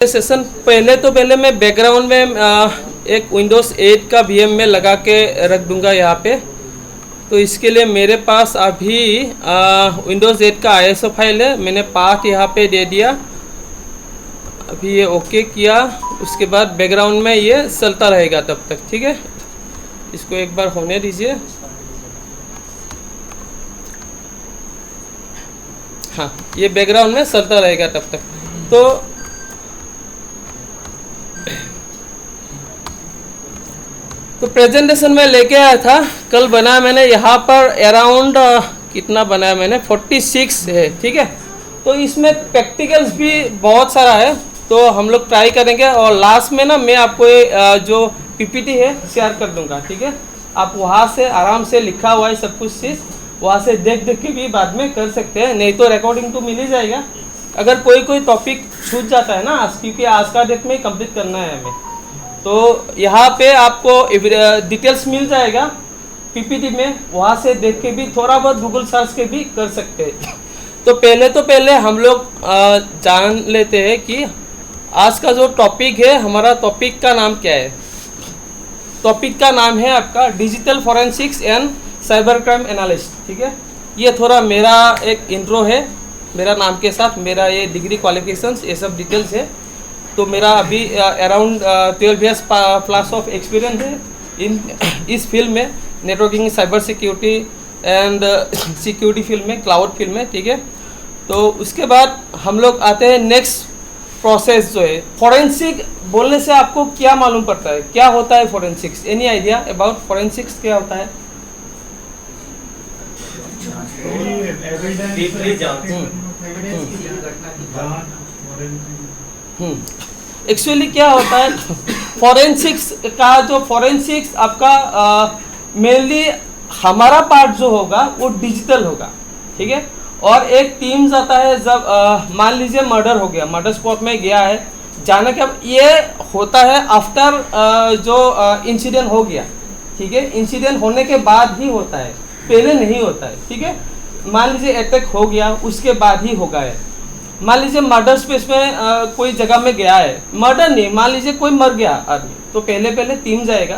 Session पहले मैं background में एक विंडोज़ 8 का वीएम में लगा के रख दूंगा यहाँ पे। तो इसके लिए मेरे पास अभी विंडोज़ 8 का आईएसओ फाइल है, मैंने पाथ यहाँ पे दे दिया। अभी ये ओके किया, उसके बाद बैकग्राउंड में ये चलता रहेगा तब तक, ठीक है। इसको एक बार होने दीजिए। हाँ, ये बैकग्राउंड में चलता रहेगा तब तक। तो प्रेजेंटेशन में लेके आया था, कल बनाया मैंने यहाँ पर अराउंड कितना बनाया मैंने 46 है, ठीक है। तो इसमें प्रैक्टिकल्स भी बहुत सारा है, तो हम लोग ट्राई करेंगे और लास्ट में ना मैं आपको जो पीपीटी है शेयर कर दूंगा, ठीक है। आप वहाँ से आराम से लिखा हुआ है सब कुछ चीज़, वहाँ से देख के भी बाद में कर सकते हैं, नहीं तो रिकॉर्डिंग तो मिल ही जाएगा। अगर कोई टॉपिक छूट जाता है ना आज, क्योंकि आज का डेट में कंप्लीट करना है हमें, तो यहाँ पे आपको डिटेल्स मिल जाएगा पीपीटी में, वहाँ से देख के भी थोड़ा बहुत गूगल सर्च के भी कर सकते हैं। तो पहले हम लोग जान लेते हैं कि आज का जो टॉपिक है, हमारा टॉपिक का नाम क्या है। टॉपिक का नाम है आपका digital forensics and cyber crime analyst, ठीक है। ये थोड़ा मेरा एक इंट्रो है, मेरा नाम के साथ मेरा ये डिग्री क्वालिफिकेशंस ये सब डिटेल्स है। तो मेरा अभी around 12 years plus of experience है इन इस फील्ड में, networking, cyber security and security field में, क्लाउड फील्ड में, ठीक है। तो उसके बाद हम लोग आते हैं नेक्स्ट प्रोसेस जो है फॉरेंसिक। बोलने से आपको क्या मालूम पड़ता है, क्या होता है forensics? Any idea about forensics क्या होता है? एक्चुअली क्या होता है फॉरेंसिक्स का, जो फॉरेंसिक्स आपका मेनली हमारा पार्ट जो होगा वो डिजिटल होगा, ठीक है। और एक टीम जाता है, जब मान लीजिए मर्डर हो गया, मर्डर स्पॉट में गया है, जाना क्या ये होता है आफ्टर जो इंसिडेंट हो गया, ठीक है। इंसिडेंट होने के बाद ही होता है, पहले नहीं होता है, ठीक है। मान लीजिए अटैक हो गया, उसके बाद ही होगा है। मान लीजिए मर्डर स्पेस में कोई जगह में गया है, मर्डर नहीं, मान लीजिए कोई मर गया आदमी, तो पहले टीम जाएगा,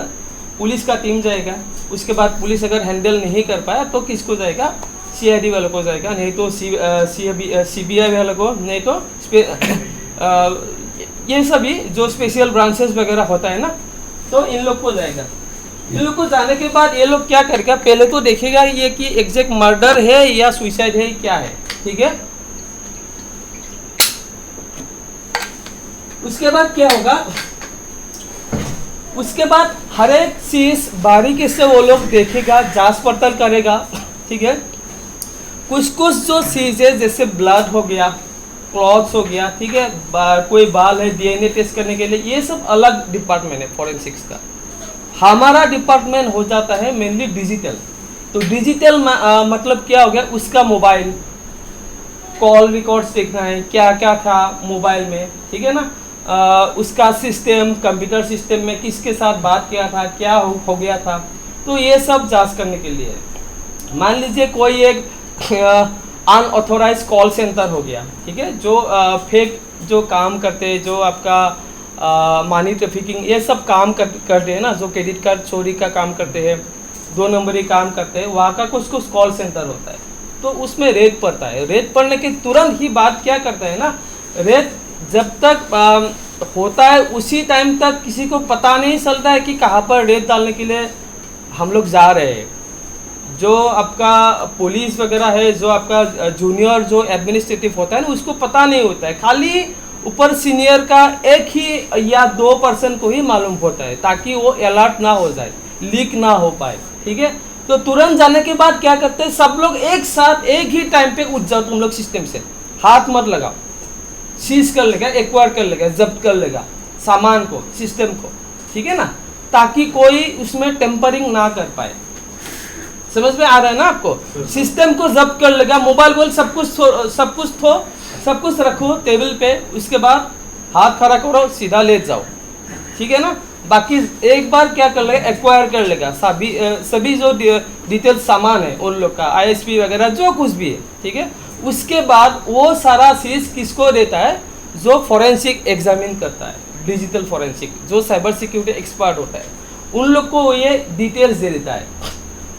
पुलिस का टीम जाएगा। उसके बाद पुलिस अगर हैंडल नहीं कर पाया तो किसको जाएगा? सीआईडी वालों को जाएगा, नहीं तो सीबीआई वालों को, नहीं तो ये सभी जो स्पेशल ब्रांचेस वगैरह होता है ना, तो इन लोग को जाएगा। इन लोग को जाने के बाद ये लोग क्या करेगा, पहले तो देखेगा ये कि एग्जैक्ट मर्डर है या सुसाइड है, क्या है, ठीक है। उसके बाद क्या होगा, उसके बाद हर एक चीज बारीकी से वो लोग देखेगा, जांच पड़ताल करेगा, ठीक है। कुछ जो चीजें जैसे ब्लड हो गया, क्लॉथ्स हो गया, ठीक है, कोई बाल है, डीएनए टेस्ट करने के लिए, ये सब अलग डिपार्टमेंट है फॉरेंसिक्स का। हमारा डिपार्टमेंट हो जाता है मेनली डिजिटल। तो डिजिटल मतलब क्या हो गया, उसका मोबाइल कॉल रिकॉर्ड्स देखना है, क्या क्या था मोबाइल में, ठीक है ना। उसका सिस्टम, कंप्यूटर सिस्टम में किसके साथ बात किया था, क्या हो गया था, तो ये सब जांच करने के लिए। मान लीजिए कोई एक अनऑथोराइज कॉल सेंटर हो गया, ठीक है, जो फेक जो काम करते हैं, जो आपका मनी ट्रैफिकिंग ये सब काम करते हैं ना, जो क्रेडिट कार्ड चोरी का काम करते हैं, 2 नंबरी काम करते हैं, वहाँ का कुछ कॉल सेंटर होता है। तो उसमें रेड पड़ता है। रेड पड़ने के तुरंत ही बाद क्या करता है ना, रेड जब तक होता है उसी टाइम तक किसी को पता नहीं चलता है कि कहाँ पर रेड डालने के लिए हम लोग जा रहे हैं। जो आपका पुलिस वगैरह है, जो आपका जूनियर जो एडमिनिस्ट्रेटिव होता है ना, उसको पता नहीं होता है, खाली ऊपर सीनियर का 1 ही या 2 पर्सन को ही मालूम होता है, ताकि वो अलर्ट ना हो जाए, लीक ना हो पाए, ठीक है। तो तुरंत जाने के बाद क्या करते हैं, सब लोग एक साथ एक ही टाइम पे उठ जाओ, तुम लोग सिस्टम से हाथ मत लगाओ, सीज कर लेगा, एक्वायर कर लेगा, जब्त कर लेगा सामान को, सिस्टम को, ठीक है ना, ताकि कोई उसमें टेम्परिंग ना कर पाए। समझ में आ रहा है ना आपको? सिस्टम को जब्त कर लेगा, मोबाइल सब कुछ रखो टेबल पे, उसके बाद हाथ खड़ा करो, सीधा ले जाओ, ठीक है ना। बाकी एक बार क्या कर लेगा, एक्वायर कर लेगा सभी जो डिटेल सामान है उन लोग का, आईएसपी वगैरह जो कुछ भी है, ठीक है। उसके बाद वो सारा चीज किसको देता है, जो फॉरेंसिक एग्जामिन करता है, डिजिटल फॉरेंसिक जो साइबर सिक्योरिटी एक्सपर्ट होता है, उन लोग को ये डिटेल्स दे देता है,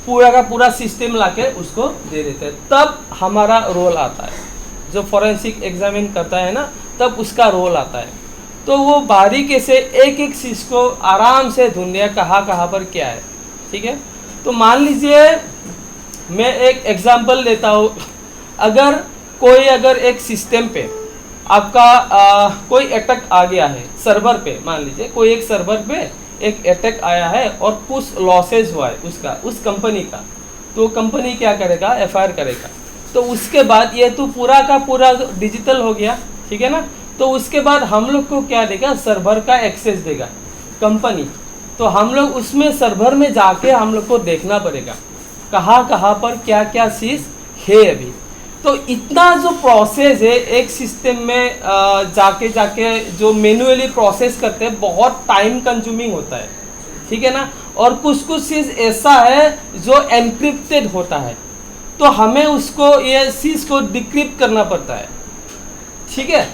पूरा का पूरा सिस्टम लाके उसको दे देते हैं, तब हमारा रोल आता है। जो फॉरेंसिक एग्जामिन करता है ना, तब उसका रोल आता है। तो वो बारीकी से एक एक चीज़ को आराम से ढूंढिए कहाँ कहाँ पर क्या है, ठीक है। तो मान लीजिए मैं एक एग्जांपल लेता हूँ, अगर एक सिस्टम पे आपका कोई अटैक आ गया है सर्वर पे, मान लीजिए कोई एक सर्वर पे एक अटैक आया है और कुछ लॉसेज हुआ है उसका, उस कंपनी का, तो कंपनी क्या करेगा, एफआईआर करेगा। तो उसके बाद ये तो पूरा का पूरा डिजिटल हो गया, ठीक है ना। तो उसके बाद हम लोग को क्या देगा, सर्वर का एक्सेस देगा कंपनी। तो हम लोग उसमें सर्वर में जाके हम लोग को देखना पड़ेगा कहाँ कहाँ पर क्या क्या चीज़ है अभी। तो इतना जो प्रोसेस है एक सिस्टम में जाके जो मैन्युअली प्रोसेस करते हैं, बहुत टाइम कंज्यूमिंग होता है, ठीक है ना। और कुछ चीज़ ऐसा है जो एनक्रिप्टेड होता है, तो हमें उसको ये चीज़ को डिक्रिप्ट करना पड़ता है, ठीक है।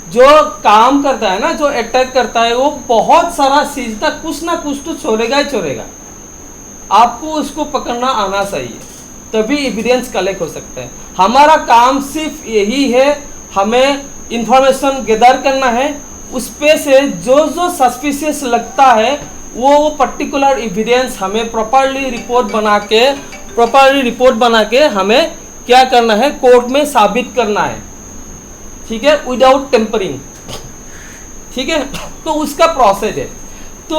जो काम करता है ना, जो अटैक करता है, वो बहुत सारा चीज़ था, कुछ ना कुछ तो छोड़ेगा ही छोड़ेगा। आपको उसको पकड़ना आना चाहिए, तभी एविडेंस कलेक्ट हो सकता है। हमारा काम सिर्फ यही है, हमें इंफॉर्मेशन गैदर करना है, उस पे से जो जो सस्पिशियस लगता है वो पर्टिकुलर एविडेंस हमें प्रॉपरली रिपोर्ट बना के हमें क्या करना है, कोर्ट में साबित करना है, ठीक है, विदाउट टेम्परिंग, ठीक है। तो उसका प्रोसेस है। तो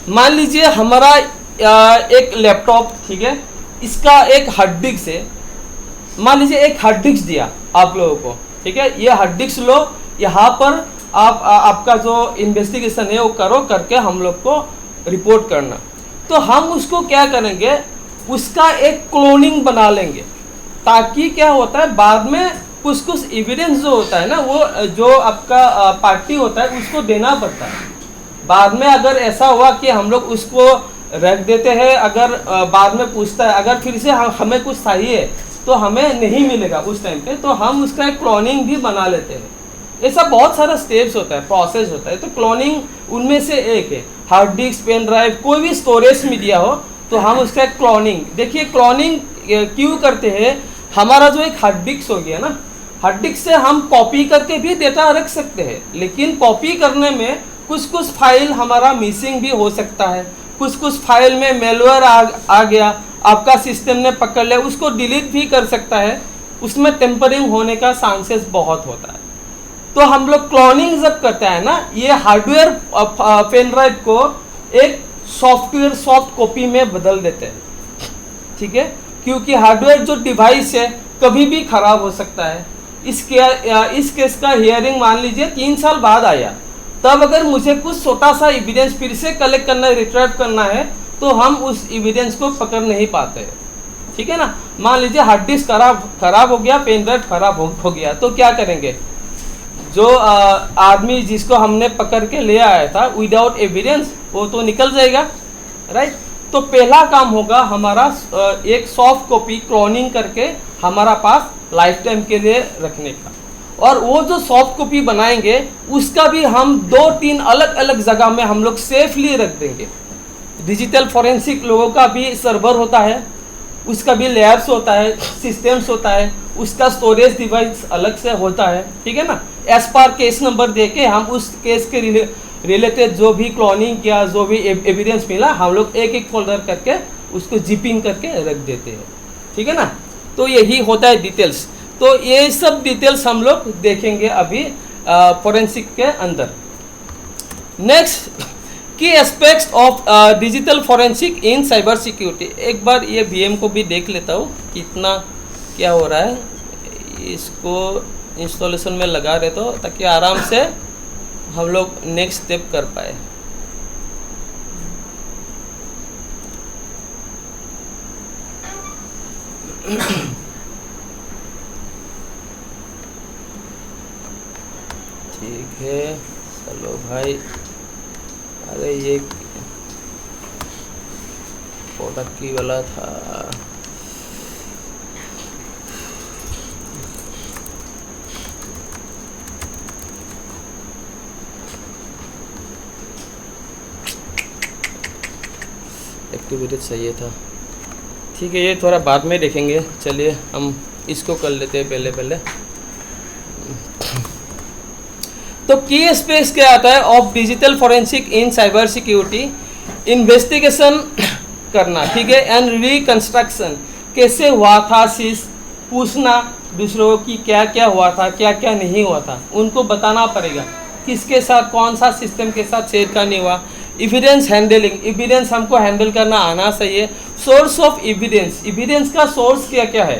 मान लीजिए हमारा एक लैपटॉप, ठीक है, इसका एक हार्ड डिस्क है। मान लीजिए एक हार्ड डिस्क दिया आप लोगों को, ठीक है, ये हार्ड डिस्क लो, यहाँ पर आपका जो इन्वेस्टिगेशन है वो करो, करके हम लोग को रिपोर्ट करना। तो हम उसको क्या करेंगे, उसका एक क्लोनिंग बना लेंगे, ताकि क्या होता है बाद में कुछ एविडेंस जो होता है ना, वो जो आपका पार्टी होता है उसको देना पड़ता है। बाद में अगर ऐसा हुआ कि हम लोग उसको रख देते हैं, अगर बाद में पूछता है, अगर फिर से हमें कुछ चाहिए तो हमें नहीं मिलेगा उस टाइम पे, तो हम उसका एक क्लोनिंग भी बना लेते हैं। ऐसा बहुत सारा स्टेप्स होता है, प्रोसेस होता है। तो क्लोनिंग उनमें से एक है। हार्ड डिस्क, पेन ड्राइव, कोई भी स्टोरेज मीडिया हो तो हम उसका क्लोनिंग, देखिए क्लोनिंग क्यों करते हैं, हमारा जो एक हार्ड डिस्क हो गया ना, हार्ड डिस्क से हम कॉपी करके भी डेटा रख सकते हैं, लेकिन कॉपी करने में कुछ फाइल हमारा मिसिंग भी हो सकता है, कुछ फाइल में मेलवेयर आ गया, आपका सिस्टम ने पकड़ लिया, उसको डिलीट भी कर सकता है, उसमें टेम्परिंग होने का चांसेस बहुत होता है। तो हम लोग क्लोनिंग जब करते हैं ना, ये हार्डवेयर पेन ड्राइव को एक सॉफ्टवेयर सॉफ्ट कॉपी में बदल देते हैं, ठीक है, क्योंकि हार्डवेयर जो डिवाइस है कभी भी खराब हो सकता है। इस केस का हियरिंग मान लीजिए 3 साल बाद आया, तब अगर मुझे कुछ छोटा सा एविडेंस फिर से कलेक्ट करना, रिट्राइव करना है, तो हम उस एविडेंस को पकड़ नहीं पाते हैं, ठीक है ना। मान लीजिए हार्ड डिस्क खराब हो गया, पेन ड्राइव खराब हो गया, तो क्या करेंगे, जो आदमी जिसको हमने पकड़ के ले आया था विदाउट एविडेंस, वो तो निकल जाएगा, राइट। तो पहला काम होगा हमारा एक सॉफ्ट कॉपी क्लोनिंग करके हमारा पास लाइफ टाइम के लिए रखने का, और वो जो सॉफ्ट कॉपी बनाएंगे उसका भी हम 2-3 अलग अलग जगह में हम लोग सेफली रख देंगे। डिजिटल फॉरेंसिक लोगों का भी सर्वर होता है, उसका भी लैब्स होता है, सिस्टम्स होता है, उसका स्टोरेज डिवाइस अलग से होता है, ठीक है ना। एज पर केस नंबर देके हम उस केस के रिलेटेड जो भी क्लोनिंग किया, जो भी एविडेंस मिला, हम लोग एक एक फोल्डर करके उसको जिपिंग करके रख देते हैं, ठीक है ना। तो यही होता है डिटेल्स। तो ये सब डिटेल्स हम लोग देखेंगे अभी फॉरेंसिक के अंदर। नेक्स्ट, की aspects of digital forensic in cyber security. एक बार ये वीएम को भी देख लेता हूँ कितना क्या हो रहा है, इसको इंस्टॉलेशन में लगा रहे तो, ताकि आराम से हम लोग नेक्स्ट स्टेप कर पाए। ठीक है, चलो भाई। अरे ये प्रोडक्ट की वाला था। एक्टिविटी चाहिए था, ठीक है, ये थोड़ा बाद में देखेंगे। चलिए हम इसको कर लेते हैं पहले। तो की एस्पेक्ट्स क्या आता है of digital forensic in cyber security, investigation करना, ठीक है, एंड रिकंस्ट्रक्शन, कैसे हुआ था चीज़, पूछना दूसरों की क्या क्या हुआ था, क्या क्या नहीं हुआ था, उनको बताना पड़ेगा किसके साथ कौन सा सिस्टम के साथ छेड़खानी हुआ। एविडेंस हैंडलिंग, एविडेंस हमको हैंडल करना आना चाहिए। सोर्स ऑफ एविडेंस, एविडेंस का सोर्स क्या क्या है,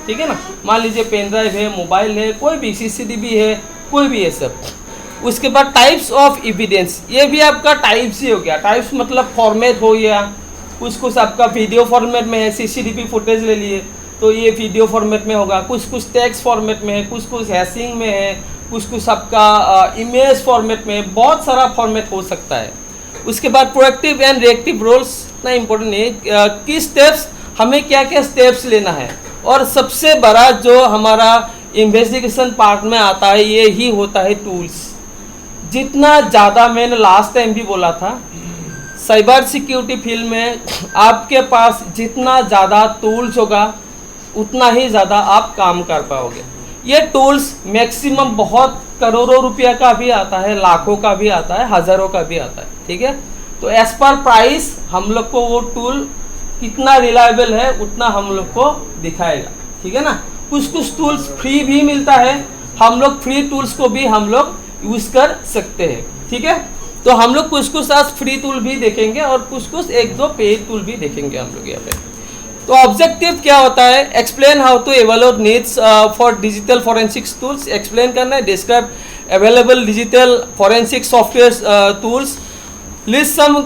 ठीक है ना, मान लीजिए पेन ड्राइव है, मोबाइल है, कोई भी CCTV है, कोई भी ये सब। उसके बाद टाइप्स ऑफ एविडेंस, ये भी आपका टाइप्स ही हो गया, टाइप्स मतलब फॉर्मेट हो गया, कुछ आपका वीडियो फॉर्मेट में है, CCTV फुटेज ले लिए तो ये वीडियो फॉर्मेट में होगा, कुछ टेक्स्ट फॉर्मेट में है, कुछ हैशिंग में है, कुछ आपका इमेज फॉर्मेट में है, बहुत सारा फॉर्मेट हो सकता है। उसके बाद प्रोएक्टिव एंड रिएक्टिव रोल्स, इतना इम्पोर्टेंट नहीं है, किस स्टेप्स हमें क्या क्या स्टेप्स लेना है। और सबसे बड़ा जो हमारा इन्वेस्टिगेशन पार्ट में आता है ये ही होता है टूल्स। जितना ज़्यादा, मैंने लास्ट टाइम भी बोला था, साइबर सिक्योरिटी फील्ड में आपके पास जितना ज़्यादा टूल्स होगा उतना ही ज़्यादा आप काम कर पाओगे। ये टूल्स मैक्सिमम बहुत करोड़ों रुपया का भी आता है, लाखों का भी आता है, हज़ारों का भी आता है, ठीक है। तो एज पर प्राइस हम लोग को वो टूल कितना रिलायबल है उतना हम लोग को दिखाएगा, ठीक है ना। कुछ टूल्स फ्री भी मिलता है, हम लोग फ्री टूल्स को भी हम लोग यूज़ कर सकते हैं, ठीक है। तो हम लोग कुछ आज फ्री टूल भी देखेंगे और कुछ एक दो पेड टूल भी देखेंगे हम लोग यहाँ पे। तो ऑब्जेक्टिव क्या होता है, explain how to evaluate needs for digital forensics tools, explain करना है, describe available digital forensic software tools, list some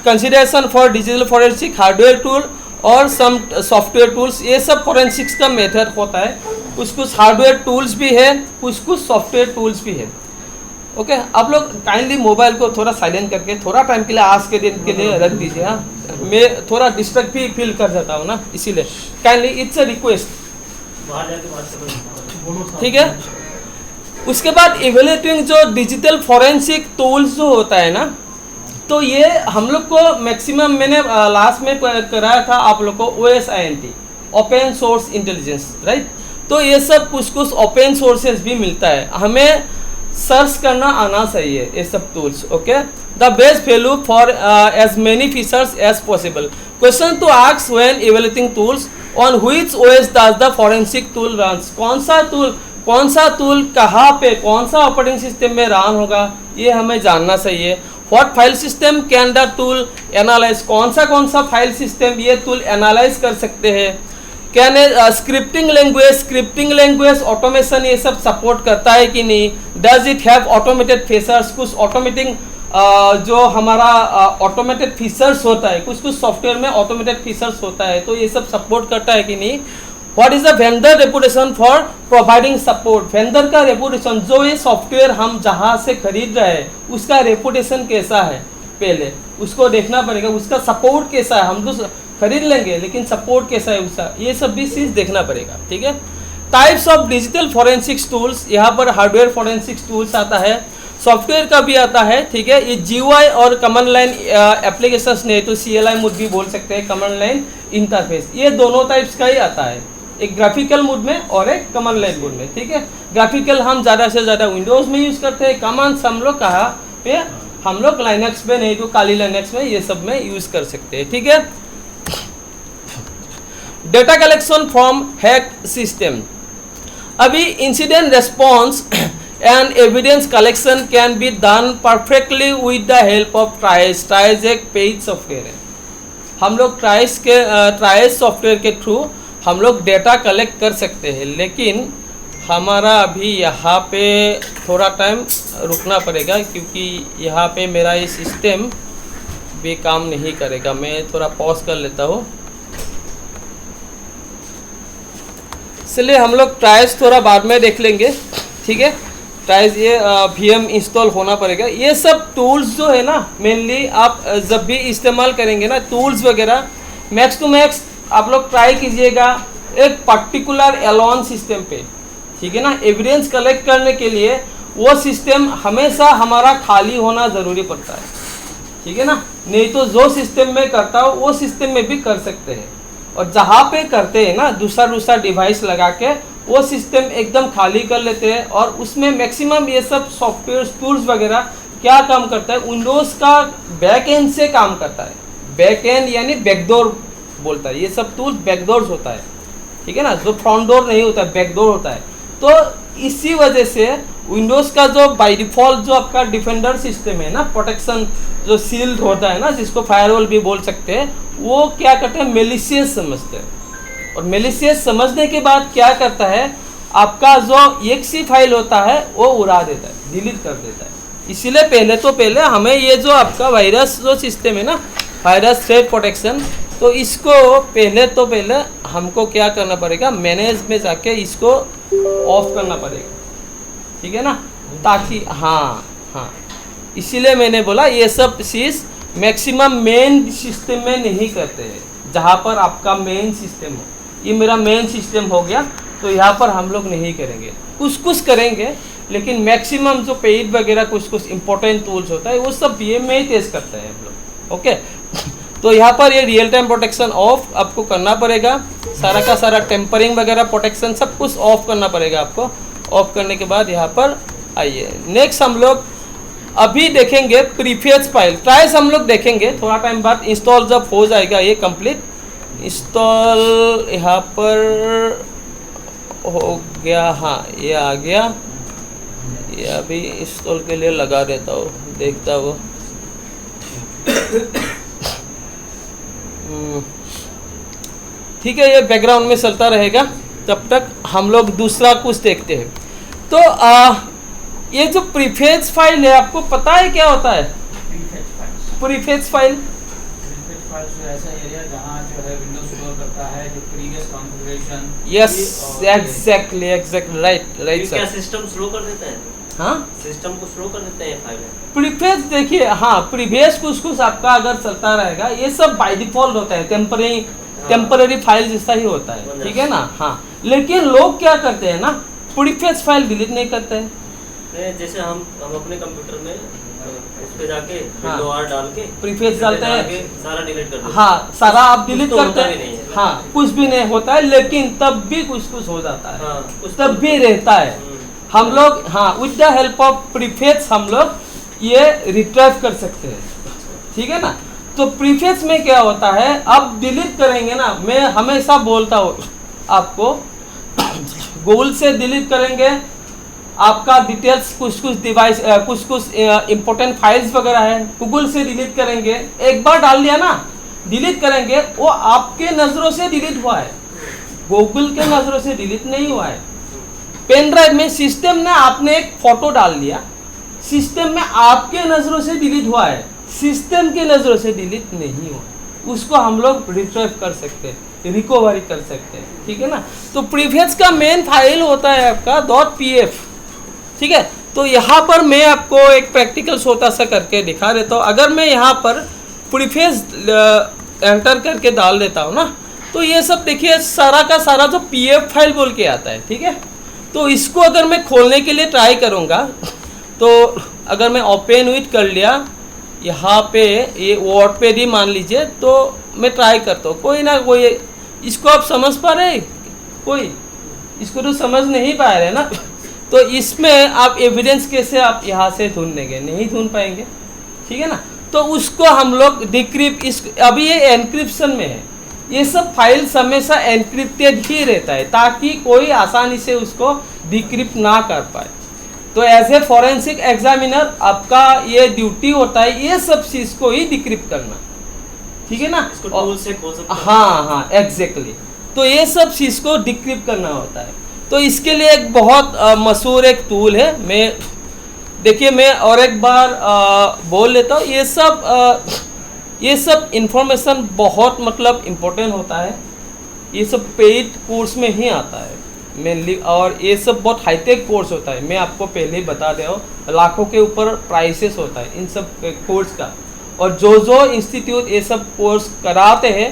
consideration for digital forensic hardware tool और सम सॉफ्टवेयर टूल्स। ये सब फॉरेंसिक्स का मेथड होता है, कुछ हार्डवेयर टूल्स भी है, कुछ सॉफ्टवेयर टूल्स भी है। ओके आप लोग काइंडली मोबाइल को थोड़ा साइलेंट करके थोड़ा टाइम के लिए आज के दिन के लिए रख दीजिए। हाँ, मैं थोड़ा डिस्ट्रैक्ट भी फील कर जाता हूँ ना, इसीलिए काइंडली इट्स अ रिक्वेस्ट, ठीक है। उसके बाद इवेल्युएटिंग जो डिजिटल फॉरेंसिक टूल्स जो होता है ना, तो ये हम लोग को मैक्सिमम मैंने लास्ट में कराया था आप लोग को OSINT, open source intelligence, right. तो ये सब कुछ ओपन सोर्सेज भी मिलता है, हमें सर्च करना आना चाहिए ये सब tools. Okay, the best value for as many features as possible. Question to ask when evaluating tools, on which OS does the forensic tool runs. कौन सा टूल कहाँ पे कौन सा ऑपरेटिंग सिस्टम में रन होगा ये हमें जानना चाहिए। What file system can the tool analyse, कौन सा फाइल सिस्टम ये टूल एनालाइज कर सकते हैं। कैन स्क्रिप्टिंग लैंग्वेज ऑटोमेशन ये सब सपोर्ट करता है कि नहीं। Does it have automated features, कुछ ऑटोमेटिंग जो हमारा ऑटोमेटेड फीचर्स होता है, कुछ सॉफ्टवेयर में ऑटोमेटेड फीचर्स होता है, तो ये सब सपोर्ट करता है कि नहीं। What is the vendor reputation for providing support, vendor का रेपुटेशन, जो ये सॉफ्टवेयर हम जहाँ से खरीद रहे हैं उसका रेपुटेशन कैसा है, पहले उसको देखना पड़ेगा, उसका सपोर्ट कैसा है। हम तो खरीद लेंगे लेकिन सपोर्ट कैसा है उसका, ये सब भी चीज़ देखना पड़ेगा, ठीक है। Types of digital forensics tools, यहाँ पर हार्डवेयर फॉरेंसिक्स टूल्स आता है, सॉफ्टवेयर का भी आता है, ठीक है। ये GUI और कमांड लाइन एप्लीकेशंस नहीं तो CLI मोड भी बोल सकते हैं, कमांड लाइन इंटरफेस, ये दोनों टाइप्स का ही आता है, एक ग्राफिकल मोड में और एक कमांड लाइन मोड में, ठीक है। ग्राफिकल हम ज़्यादा से ज़्यादा विंडोज़ में यूज़ करते हैं, कमांड्स हम लोग कहाँ पे, हम लोग लाइनक्स में नहीं तो काली लाइनक्स में ये सब में यूज़ कर सकते हैं, ठीक है। Data collection from hack system, अभी incident response and evidence collection can be done perfectly with the help of ट्राइस। ट्राइस एक पेड सॉफ्टवेयर है, हम लोग ट्राइस सॉफ्टवेयर के थ्रू हम लोग डेटा कलेक्ट कर सकते हैं, लेकिन हमारा अभी यहाँ पे थोड़ा टाइम रुकना पड़ेगा क्योंकि यहाँ पे मेरा ये सिस्टम भी काम नहीं करेगा। मैं थोड़ा पॉज कर लेता हूँ, इसलिए हम लोग ट्राइस थोड़ा बाद में देख लेंगे, ठीक है। ट्राइस ये VM इंस्टॉल होना पड़ेगा। ये सब टूल्स जो है ना, मेनली आप जब भी इस्तेमाल करेंगे ना टूल्स वगैरह, मैक्स टू मैक्स आप लोग ट्राई कीजिएगा एक पर्टिकुलर एलॉन सिस्टम पे, ठीक है ना। एविडेंस कलेक्ट करने के लिए वो सिस्टम हमेशा हमारा खाली होना ज़रूरी पड़ता है, ठीक है ना। नहीं तो जो सिस्टम में करता हो वो सिस्टम में भी कर सकते हैं, और जहाँ पे करते हैं ना दूसरा डिवाइस लगा के वो सिस्टम एकदम खाली कर लेते हैं, और उसमें मैक्सिमम ये सब सॉफ्टवेयर टूल्स वगैरह क्या काम करता है, विंडोज़ का बैक एंड से काम करता है। बैक एंड यानी बैकडोर बोलता है, ये सब टूल्स बैकडोर्स होता है, ठीक है ना, जो फ्रंट डोर नहीं होता है, बैकडोर होता है। तो इसी वजह से विंडोज़ का जो बाय डिफ़ॉल्ट जो आपका डिफेंडर सिस्टम है ना, प्रोटेक्शन जो सील्ड होता है ना, जिसको फायरवॉल भी बोल सकते हैं, वो क्या करते हैं, मेलिशियस समझते हैं। और मेलिशियस समझने के बाद क्या करता है, आपका जो एक्सी फाइल होता है वो उड़ा देता है, डिलीट कर देता है। इसीलिए पहले हमें ये जो आपका वायरस जो सिस्टम है ना, वायरस थ्रेट प्रोटेक्शन, तो इसको पहले हमको क्या करना पड़ेगा, मैनेज में जाके इसको ऑफ करना पड़ेगा, ठीक है ना, ताकि हाँ इसीलिए मैंने बोला ये सब चीज़ मैक्सिमम मेन सिस्टम में नहीं करते हैं, जहाँ पर आपका मेन सिस्टम हो। ये मेरा मेन सिस्टम हो गया, तो यहाँ पर हम लोग नहीं करेंगे, कुछ करेंगे, लेकिन मैक्सिमम जो पेड वगैरह कुछ इंपॉर्टेंट टूल्स होता है वो सब ये में ही तेज करते हैं हम लोग। ओके, तो यहाँ पर ये रियल टाइम प्रोटेक्शन ऑफ आपको करना पड़ेगा, सारा का सारा टेम्परिंग वगैरह प्रोटेक्शन सब कुछ ऑफ करना पड़ेगा आपको। ऑफ करने के बाद यहाँ पर आइए, नेक्स्ट हम लोग अभी देखेंगे प्रीफेस फाइल ट्राइस हम लोग देखेंगे थोड़ा टाइम बाद। इंस्टॉल जब हो जाएगा ये कंप्लीट, इंस्टॉल यहाँ पर हो गया, हाँ ये आ गया, ये अभी इंस्टॉल के लिए लगा देता हूँ, देखता हूँ। ठीक है, ये बैकग्राउंड में चलता रहेगा, तब तक हम लोग दूसरा कुछ देखते हैं। तो ये जो प्रीफेस फाइल है, आपको पता है क्या होता है प्रीफेस फाइल? ऐसा एरिया जहाँ जो है विंडोज स्टोर करता है जो previous configuration. Yes, exactly right क्या सर। सिस्टम स्लो कर देता है? हाँ, सिस्टम को स्लो कर देता है ये फाइल। प्रीफेस देखिए, हाँ प्रीवियस कुछ आपका अगर चलता रहेगा, ये सब बाय डिफॉल्ट होता है, टेम्पररी फाइल जैसा ही होता है, ठीक है ना। हाँ, लेकिन लोग क्या करते हैं ना, प्रीफेस फाइल डिलीट नहीं करते हैं। जैसे हम अपने कंप्यूटर में उस पे जाके हाँ, विंडो आर डाल के प्रीफेस डालते हैं, सारा डिलीट कर देते हैं। हाँ सारा आप डिलीट तो करते होता भी नहीं हैं, है। हाँ कुछ भी नहीं होता है, लेकिन तब भी कुछ हो जाता है, हाँ, कुछ तब तो- भी रहता है। हम लोग हाँ with the help of preface हम लोग ये रिट्राइव कर सकते हैं, ठीक है ना। तो प्रीफेस में क्या होता है, अब डिलीट करेंगे ना, मैं हमेशा बोलता हूँ आपको, गूगल से डिलीट करेंगे आपका डिटेल्स, कुछ डिवाइस, कुछ इंपॉर्टेंट फाइल्स वगैरह है, गूगल से डिलीट करेंगे, एक बार डाल दिया ना, डिलीट करेंगे, वो आपके नज़रों से डिलीट हुआ है, गूगल के नज़रों से डिलीट नहीं हुआ है। पेन ड्राइव में सिस्टम ने आपने एक फोटो डाल दिया, सिस्टम में आपके नज़रों से डिलीट हुआ है, सिस्टम के नज़रों से डिलीट नहीं हुआ, उसको हम लोग रिट्राइव कर सकते हैं, रिकवरी कर सकते हैं, ठीक है ना। तो प्रीफेस का मेन फाइल होता है आपका .pf, ठीक है। तो यहाँ पर मैं आपको एक प्रैक्टिकल छोटा सा करके दिखा देता हूँ। अगर मैं यहाँ पर प्रीफेस एंटर करके डाल देता हूँ ना, तो ये सब देखिए सारा का सारा जो pf फाइल बोल के आता है, ठीक है। तो इसको अगर मैं खोलने के लिए ट्राई करूँगा, तो अगर मैं ओपन विथ कर लिया, यहाँ पे ये वर्ड पे भी मान लीजिए, तो मैं ट्राई करता हूँ, कोई ना कोई, इसको आप समझ पा रहे, कोई इसको तो समझ नहीं पा रहे ना, तो इसमें आप एविडेंस कैसे आप यहाँ से ढूंढेंगे, नहीं ढूंढ पाएंगे, ठीक है ना। तो उसको हम लोग डिक्रिप्ट, अभी ये एनक्रिप्शन में है, ये सब फाइल्स हमेशा एनक्रिप्टेड ही रहता है, ताकि कोई आसानी से उसको डिक्रिप्ट ना कर पाए। तो एज ए फॉरेंसिक एग्जामिनर आपका ये ड्यूटी होता है ये सब चीज़ को ही डिक्रिप्ट करना, ठीक है ना। इसको टूल से खोल सकते हैं। हाँ एग्जैक्टली, तो ये सब चीज़ को डिक्रिप्ट करना होता है। तो इसके लिए एक बहुत मशहूर एक टूल है, मैं देखिए मैं और एक बार बोल लेता हूँ, ये सब इंफॉर्मेशन बहुत मतलब इम्पोर्टेंट होता है, ये सब पेड कोर्स में ही आता है मेनली, और ये सब बहुत हाईटेक कोर्स होता है। मैं आपको पहले ही बता दे रहा हूँ, लाखों के ऊपर प्राइसेस होता है इन सब कोर्स का, और जो इंस्टीट्यूट ये सब कोर्स कराते हैं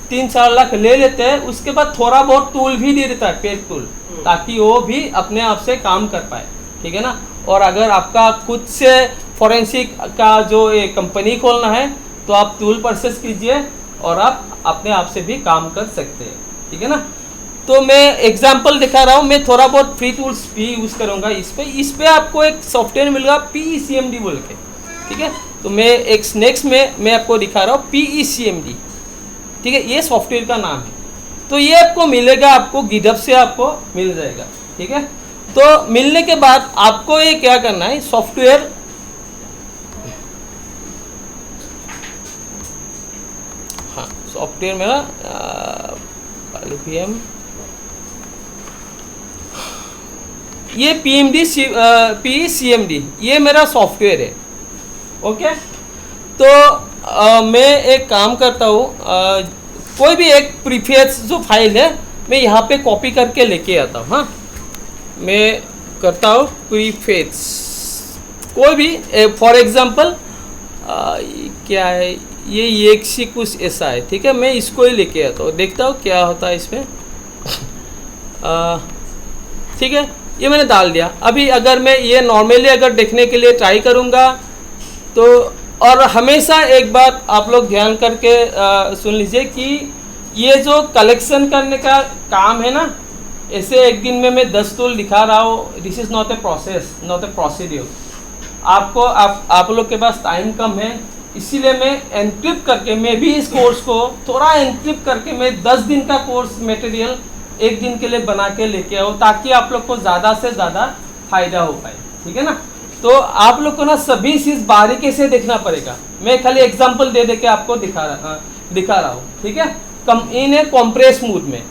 3-4 लाख ले लेते हैं, उसके बाद थोड़ा बहुत टूल भी दे देता है, पेड टूल, ताकि वो भी अपने आप से काम कर पाए, ठीक है ना। और अगर आपका खुद से फॉरेंसिक का जो एक कंपनी खोलना है तो आप टूल परचेस कीजिए और आप अपने आप से भी काम कर सकते हैं, ठीक है ना। तो मैं एग्जांपल दिखा रहा हूँ, मैं थोड़ा बहुत फ्री टूल्स भी यूज़ करूँगा इस पे आपको एक सॉफ्टवेयर मिलेगा PECMD बोल के, ठीक है। तो मैं एक नेक्स्ट में मैं आपको दिखा रहा हूँ PECMD, ठीक है, ये सॉफ्टवेयर का नाम है। तो ये आपको मिलेगा, आपको गिटहब से आपको मिल जाएगा, ठीक है। तो मिलने के बाद आपको ये क्या करना है, सॉफ्टवेयर हाँ सॉफ्टवेयर मेरा PM ये PECMD ये मेरा सॉफ्टवेयर है, ओके। तो मैं एक काम करता हूँ, कोई भी एक प्रीफेस जो फाइल है मैं यहाँ पे कॉपी करके लेके आता हूँ। हाँ, मैं करता हूँ प्रीफेस कोई भी, फॉर एग्जांपल क्या है ये एक सी कुछ ऐसा है, ठीक है। मैं इसको ही लेके आता हूँ, देखता हूँ क्या होता है इसमें। ठीक है, ये मैंने डाल दिया। अभी अगर मैं ये नॉर्मली अगर देखने के लिए ट्राई करूँगा तो, और हमेशा एक बात आप लोग ध्यान करके सुन लीजिए कि ये जो कलेक्शन करने का काम है ना, ऐसे एक दिन में मैं 10 टूल दिखा रहा हूँ, this is not a process, not a procedure. आपको आप लोग के पास टाइम कम है, इसीलिए मैं एनक्रिप्ट करके, मैं भी इस कोर्स को थोड़ा एनक्रिप्ट करके मैं 10 दिन का कोर्स मटेरियल एक दिन के लिए बना के लेके आऊँ, ताकि आप लोग को ज़्यादा से ज़्यादा फायदा हो पाए, ठीक है ना। तो आप लोग को ना सभी चीज़ बारीकी से देखना पड़ेगा, मैं खाली एग्जांपल दे के आपको दिखा रहा हूँ, ठीक है। कम इन है कॉम्प्रेस मोड में।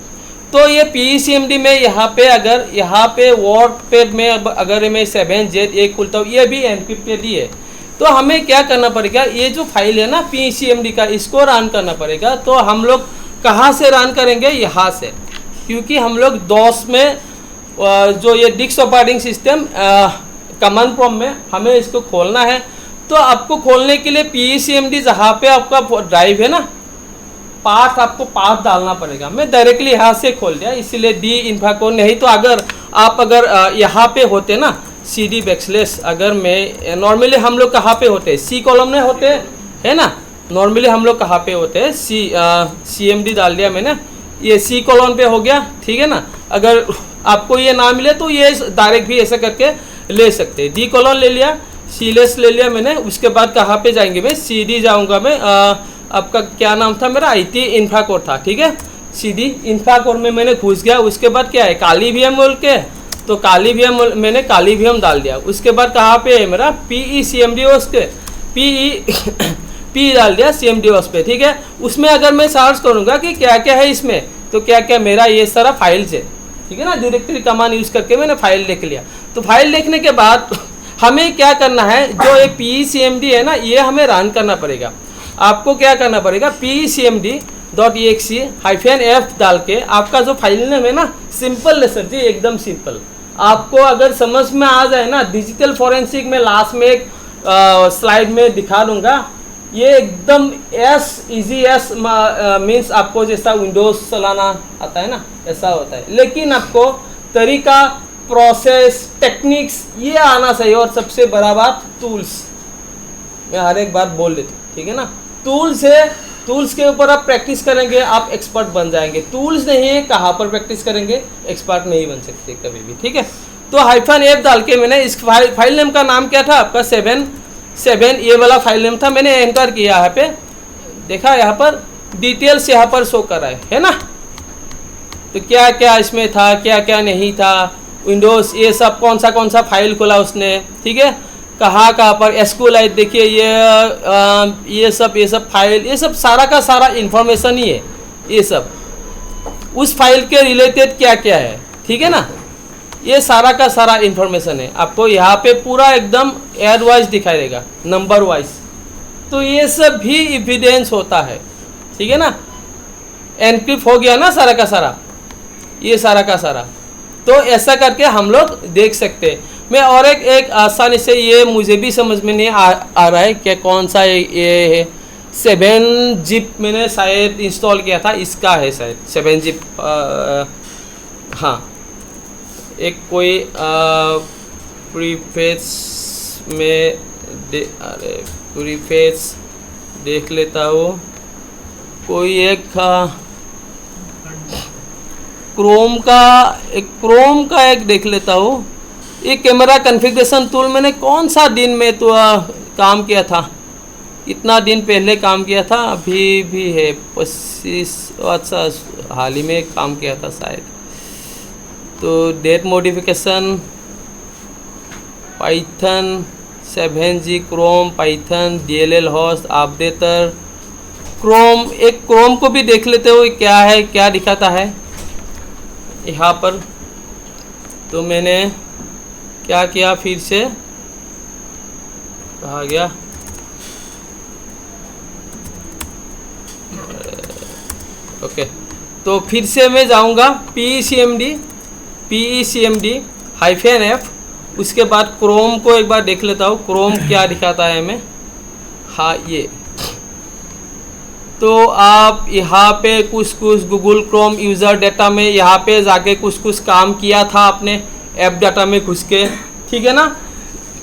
तो ये PECMD में यहाँ पे अगर यहाँ पे वर्ड पैड में अगर मैं 7Z खुलता हूँ, ये भी एनक्रिप्टेड ही है। तो हमें क्या करना पड़ेगा, ये जो फाइल है ना PECMD का, इसको रन करना पड़ेगा। तो हम लोग कहाँ से रन करेंगे, यहाँ से, क्योंकि हम लोग DOS में जो ये disk operating system command prompt में हमें इसको खोलना है। तो आपको खोलने के लिए PECMD जहाँ पे आपका ड्राइव है ना, पाथ आपको पाथ डालना पड़ेगा। मैं डायरेक्टली यहाँ से खोल दिया, इसीलिए डी इन्फाकोर। नहीं तो अगर यहाँ पे होते ना CD/, अगर मैं नॉर्मली हम लोग कहाँ पे होते हैं, C कॉलम में होते है ना, नॉर्मली हम लोग कहाँ पे होते हैं, CMD डाल दिया मैंने, ये C कॉलम पे हो गया, ठीक है ना। अगर आपको ये ना मिले तो ये डायरेक्ट भी ऐसा करके ले सकते हैं। D कॉलम ले लिया, C ले लिया मैंने। उसके बाद कहाँ पे जाएंगे, मैं CD जाऊँगा मैं, आपका क्या नाम था मेरा, IT इन्फाकोर था, ठीक है। CD इन्फाकोर में मैंने घुस गया। उसके बाद क्या है, काली VM बोल के, तो काली VM मैंने काली VM डाल दिया। उसके बाद कहाँ पे है मेरा PECMD उसके P डाल दिया CMD उस पे, ठीक है। उसमें अगर मैं सर्च करूँगा कि क्या क्या है इसमें, तो क्या क्या मेरा ये सारा फाइल्स है, ठीक है ना। डायरेक्टरी कमांड यूज़ करके मैंने फाइल देख लिया। तो फाइल देखने के बाद हमें क्या करना है, जो ये PECMD है ना, ये हमें रन करना पड़ेगा। आपको क्या करना पड़ेगा, PECMD.exe-f डाल के आपका जो फाइल नेम है ना, सिंपल है सर जी, एकदम सिंपल। आपको अगर समझ में आ जाए ना, डिजिटल फॉरेंसिक में लास्ट में एक स्लाइड में दिखा दूंगा, ये एकदम इजी मीन्स आपको जैसा विंडोज चलाना आता है ना, ऐसा होता है। लेकिन आपको तरीका, प्रोसेस, टेक्निक्स ये आना चाहिए। और सबसे बड़ा बात, टूल्स, मैं हर एक बात बोल देती हूँ, ठीक है ना। टूल्स है, टूल्स के ऊपर आप प्रैक्टिस करेंगे, आप एक्सपर्ट बन जाएंगे। टूल्स नहीं है, कहाँ पर प्रैक्टिस करेंगे, एक्सपर्ट नहीं बन सकते कभी भी, ठीक है। तो -f डाल के मैंने इस फाइल नेम का नाम क्या था आपका, 7 ये वाला फाइल नेम था। मैंने एंटर किया, यहाँ पे देखा, यहाँ पर डिटेल्स यहाँ पर शो कर रहा है ना। तो क्या क्या इसमें था, क्या क्या नहीं था, विंडोज़ ये सब कौन सा फाइल खोला उसने, ठीक है, कहाँ पर SQLite देखिए, ये सब फाइल, ये सब सारा का सारा इन्फॉर्मेशन ही है। ये सब उस फाइल के रिलेटेड क्या क्या है, ठीक है ना, ये सारा का सारा इन्फॉर्मेशन है। आपको यहाँ पे पूरा एकदम एयर वाइज दिखाई देगा, नंबर वाइज। तो ये सब भी एविडेंस होता है, ठीक है ना। एनक्रिप्ट हो गया ना सारा का सारा, ये सारा का सारा। तो ऐसा करके हम लोग देख सकते हैं। मैं और एक आसानी से, ये मुझे भी समझ में नहीं आ रहा है कि कौन सा ये है, 7-zip मैंने शायद इंस्टॉल किया था, इसका है शायद 7-zip। हाँ, एक कोई प्रीफेस में अरे पूरी फेस देख लेता हूँ। कोई एक क्रोम का एक देख लेता हूँ। ये कैमरा कॉन्फ़िगरेशन टूल मैंने कौन सा दिन में तो काम किया था, इतना दिन पहले काम किया था, अभी भी है 25, अच्छा हाल ही में काम किया था शायद। तो date modification, Python 7G Chrome, Python DLL host, updater, Chrome. एक क्रोम को भी देख लेते हो क्या है, क्या दिखाता है यहाँ पर। तो मैंने क्या किया, फिर से कहा गया, ओके। तो फिर से मैं जाऊंगा PECMD-F, उसके बाद क्रोम को एक बार देख लेता हूँ, क्रोम क्या दिखाता है हमें। हाँ ये तो आप यहाँ पे कुछ गूगल क्रोम यूज़र डाटा में यहाँ पे जाके कुछ काम किया था आपने ऐप डाटा में घुस के, ठीक है ना।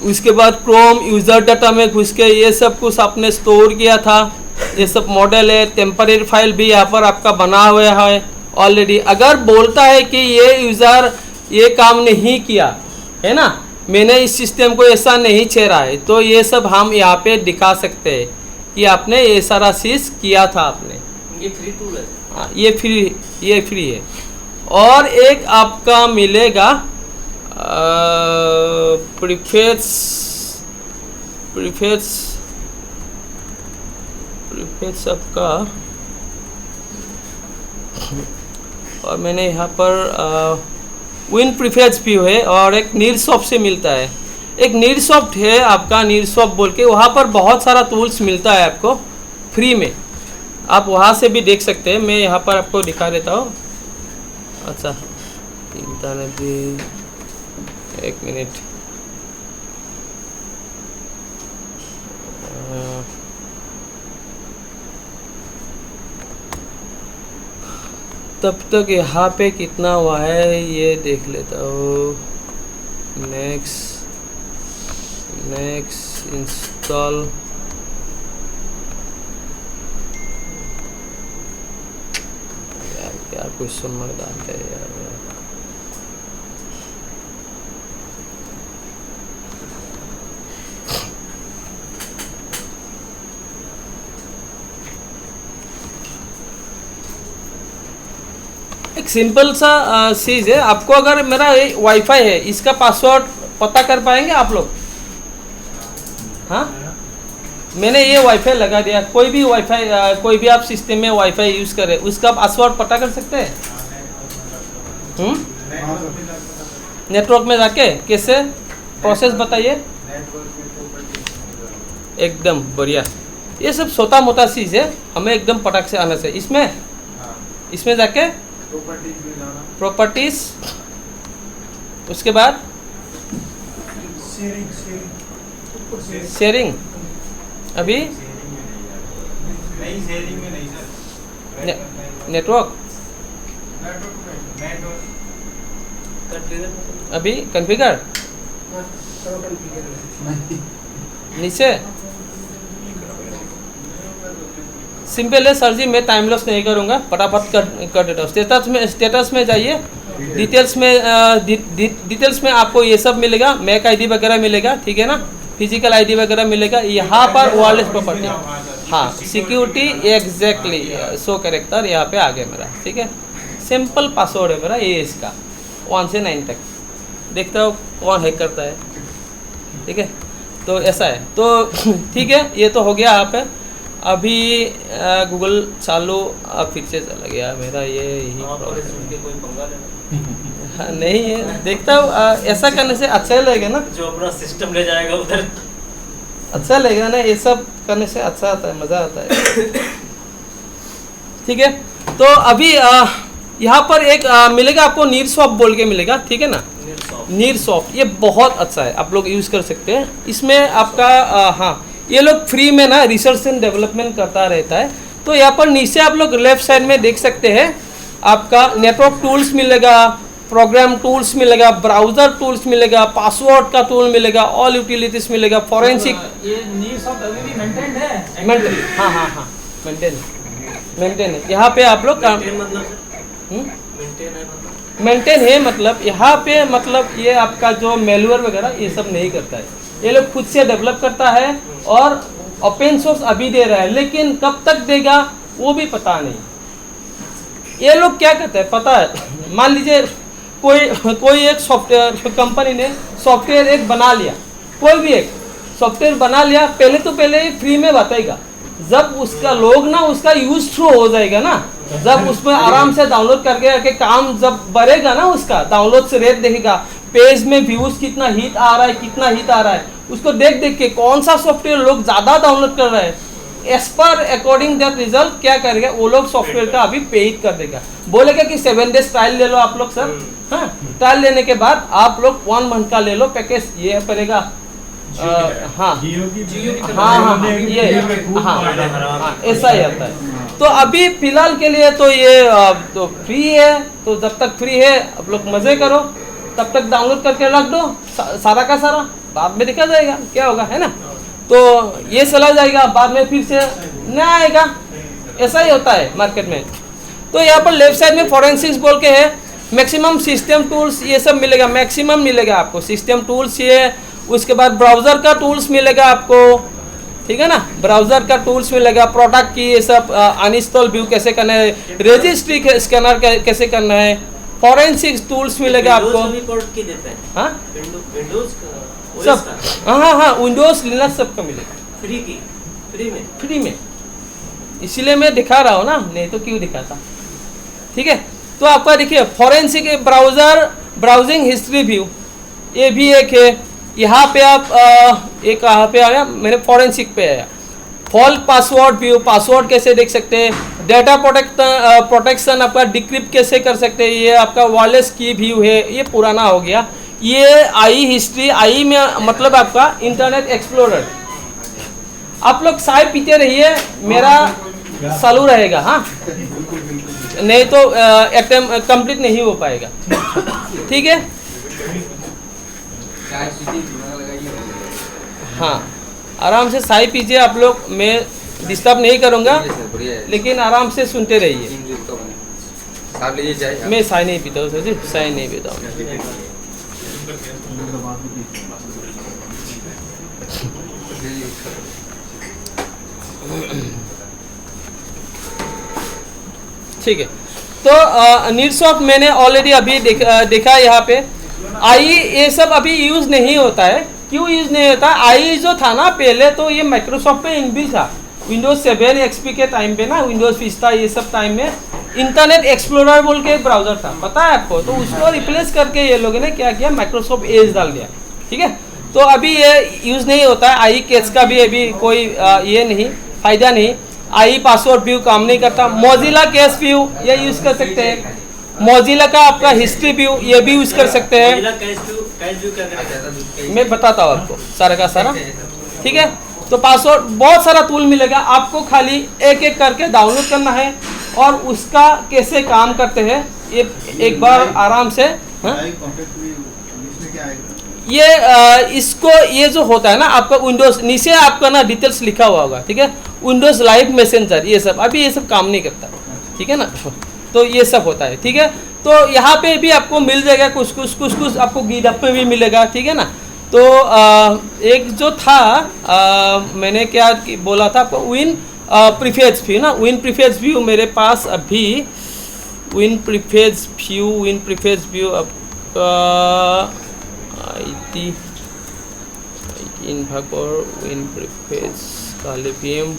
उसके बाद क्रोम यूज़र डाटा में घुस के ये सब कुछ आपने स्टोर किया था। ये सब मॉडल है, टेम्परेरी फाइल भी यहाँ पर आपका बना हुआ है ऑलरेडी। अगर बोलता है कि ये यूज़र ये काम नहीं किया है ना, मैंने इस सिस्टम को ऐसा नहीं छेड़ा है, तो ये सब हम यहाँ पे दिखा सकते हैं कि आपने ये सारा चीज़ किया था आपने। ये फ्री टूल है। हाँ ये फ्री है। और एक आपका मिलेगा प्रीफेस आपका, और मैंने यहाँ पर विन प्रीफेस भी है, और एक नीरसॉफ्ट से मिलता है। एक नीरसॉफ्ट है आपका, नीरसॉफ्ट बोल के, वहाँ पर बहुत सारा टूल्स मिलता है आपको फ्री में, आप वहाँ से भी देख सकते हैं। मैं यहाँ पर आपको दिखा देता हूँ। अच्छा इंटरनेट भी, एक मिनट, तब तक यहाँ पे कितना हुआ है ये देख लेता हूँ। नेक्स्ट इंस्टॉल, यार क्या क्वेश्चन मार्क आता है यार। एक सिंपल सा चीज़ है, आपको अगर मेरा वाईफाई है, इसका पासवर्ड पता कर पाएंगे आप लोग? हाँ मैंने ये वाईफाई लगा दिया, कोई भी वाईफाई कोई भी आप सिस्टम में वाईफाई यूज़ करें, उसका पासवर्ड पता कर सकते हैं? नेटवर्क में जाके कैसे प्रोसेस बताइए। एकदम बढ़िया, ये सब छोटा मोटा चीज़ है, हमें एकदम पटाख से आना चाहिए। इसमें जाके प्रॉपर्टीज, उसके बाद शेयरिंग, अभी नेटवर्क, अभी कॉन्फ़िगर, नीचे सिंपल है सर जी, मैं टाइम लॉस नहीं करूँगा, फटाफट कर देता हूँ। स्टेटस में जाइए, डिटेल्स में आपको ये सब मिलेगा, मैक आईडी वगैरह मिलेगा, ठीक है ना, फिजिकल आईडी वगैरह मिलेगा। यहाँ पर वायरलेस प्रॉपर्टी, हाँ सिक्योरिटी, एग्जैक्टली शो कैरेक्टर यहाँ पे आ गया मेरा, ठीक है। सिंपल पासवर्ड है मेरा ये, इसका 1 से 9 तक, देखता हूँ कौन हैक करता है, ठीक है। तो ऐसा है, तो ठीक है, ये तो हो गया। यहाँ पे अभी गूगल चालू, फिर से चला गया मेरा, ये यही कोई पंगा लेना हाँ, नहीं है, देखता हूँ ऐसा करने से अच्छा लगेगा ना, जो अपना सिस्टम ले जाएगा उधर, अच्छा लगेगा ना, ये सब करने से अच्छा आता है, मज़ा आता है, ठीक है। तो अभी यहाँ पर एक मिलेगा आपको, नीरसॉफ्ट बोल के मिलेगा, ठीक है ना, नीरसॉफ्ट, ये बहुत अच्छा है, आप लोग यूज़ कर सकते हैं। इसमें आपका हाँ ये लोग फ्री में ना रिसर्च एंड डेवलपमेंट करता रहता है। तो यहाँ पर नीचे आप लोग लेफ्ट साइड में देख सकते हैं, आपका नेटवर्क टूल्स मिलेगा, प्रोग्राम टूल्स मिलेगा, ब्राउजर टूल्स मिलेगा, पासवर्ड का टूल मिलेगा, ऑल यूटिलिटीज मिलेगा, फॉरेंसिक ये नीड्स ऑफ डब्ल्यूबी मेंटेन्ड है। मेंटेन, हाँ मेंटेन है। यहाँ पे आप लोग मेंटेन मतलब सर? मेंटेन है मतलब? मेंटेन है मतलब यहाँ पे मतलब ये आपका जो मेलवेयर वगैरह ये सब नहीं करता है, ये लोग खुद से डेवलप करता है और ओपन सोर्स अभी दे रहा है, लेकिन कब तक देगा वो भी पता नहीं। ये लोग क्या करते हैं पता है, मान लीजिए कोई एक सॉफ्टवेयर कंपनी ने सॉफ्टवेयर एक बना लिया, कोई भी एक सॉफ्टवेयर बना लिया, पहले फ्री में बताएगा, जब उसका लोग ना उसका यूज थ्रू हो जाएगा ना, जब उसमें आराम से डाउनलोड करके काम जब बढ़ेगा ना, उसका डाउनलोड से रेट देखेगा, पेज में व्यूज कितना हिट आ रहा है, कितना हिट आ रहा है, उसको देख के कौन सा सॉफ्टवेयर लोग ज्यादा डाउनलोड कर रहे हैं, as per according that result क्या करेगा वो लोग सॉफ्टवेयर का अभी पे कर देगा, बोलेगा कि 7 डेज ट्रायल ले लो आप लोग सर, हाँ ट्रायल लेने के बाद आप लोग 1 मंथ का ले लो पैकेज, ये पड़ेगा हाँ ऐसा ही आता है। तो अभी फिलहाल के लिए तो ये तो फ्री है, तो जब तक फ्री है आप लोग मजे करो, तब तक डाउनलोड करके रख दो सारा का सारा, बाद में देखा जाएगा क्या होगा, है ना। तो ये चला जाएगा, बाद में फिर से नया आएगा, ऐसा ही होता है मार्केट में। तो यहाँ पर लेफ्ट साइड में फॉरेंसिक्स बोल के है, मैक्सिमम सिस्टम टूल्स ये सब मिलेगा, मैक्सिमम मिलेगा आपको सिस्टम टूल्स, ये उसके बाद ब्राउज़र का टूल्स मिलेगा आपको, ठीक है ना, ब्राउज़र का टूल्स मिलेगा, प्रोडक्ट की ये सब अनइंस्टॉल व्यू कैसे करना है, रजिस्ट्री स्कैनर कैसे करना है, फॉरेंसिक्स टूल्स मिलेगा आपको। हाँ सब, हाँ विंडोज लिनक्स सबका मिलेगा फ्री में, इसीलिए मैं दिखा रहा हूँ ना, नहीं तो क्यों दिखाता, ठीक है। तो आपका देखिए forensic browser browsing history view, ये भी एक है। यहाँ पे आप एक कहाँ पे आया, मैंने फॉरेंसिक पे आया, फॉल्ट पासवर्ड व्यू, पासवर्ड कैसे देख सकते हैं, डेटा प्रोटेक्शन आपका डिक्रिप्ट कैसे कर सकते हैं, ये आपका वायरलेस की व्यू है, ये पुराना हो गया। ये आई हिस्ट्री, आई में मतलब आपका इंटरनेट एक्सप्लोरर। आप लोग चाय पीते रहिए, मेरा चालू रहेगा, हाँ नहीं तो अटेम्प्ट कंप्लीट नहीं हो पाएगा, ठीक है। हाँ आराम से चाय पीजिए आप लोग, मैं डिस्टर्ब नहीं करूँगा, लेकिन आराम से सुनते रहिए। मैं चाय नहीं पीता हूँ सर जी, चाय नहीं पीता हूँ। ठीक है, तो नीड्स ऑफ मैंने ऑलरेडी अभी देखा यहाँ पे। आई ये सब अभी यूज़ नहीं होता है, क्यों यूज़ नहीं होता, आई जो था ना पहले तो ये माइक्रोसॉफ्ट पे इनबिल्ट था, विंडोज 7 एक्सपी के टाइम पे ना, विंडोज विस्टा ये सब टाइम में इंटरनेट एक्सप्लोरर बोल के एक ब्राउज़र था, पता है आपको, तो उसको रिप्लेस करके ये लोगों ने क्या किया, माइक्रोसॉफ्ट एज डाल दिया, ठीक है। तो अभी ये यूज़ नहीं होता है, आई कैच का भी अभी कोई ये नहीं, फ़ायदा नहीं, आई पासवर्ड व्यू काम नहीं करता। मोजिला कैश व्यू ये यूज़ कर सकते हैं, मोजिला का आपका हिस्ट्री व्यू ये भी यूज़ कर सकते हैं, मैं बताता हूँ आपको सारा का सारा, ठीक है। तो पासवर्ड बहुत सारा टूल मिलेगा आपको, खाली एक एक करके डाउनलोड करना है और उसका कैसे काम करते हैं ये एक बार आराम से, हाँ? ये इसको ये जो होता है ना आपका विंडोज नीचे आपका ना डिटेल्स लिखा हुआ होगा, ठीक है, विंडोज लाइव मैसेंजर ये सब अभी ये सब काम नहीं करता, ठीक है ना, तो ये सब होता है, ठीक है। तो यहाँ पे भी आपको मिल जाएगा कुछ आपको गिटहब पे भी मिलेगा, ठीक है ना। तो एक जो था मैंने क्या बोला था आपको, विन प्रीफेज व्यू ना, विन प्रीफेज व्यू मेरे पास अभी, विन प्रीफेज व्यू आपका इन भागोर विन प्रीफेज कालिपियम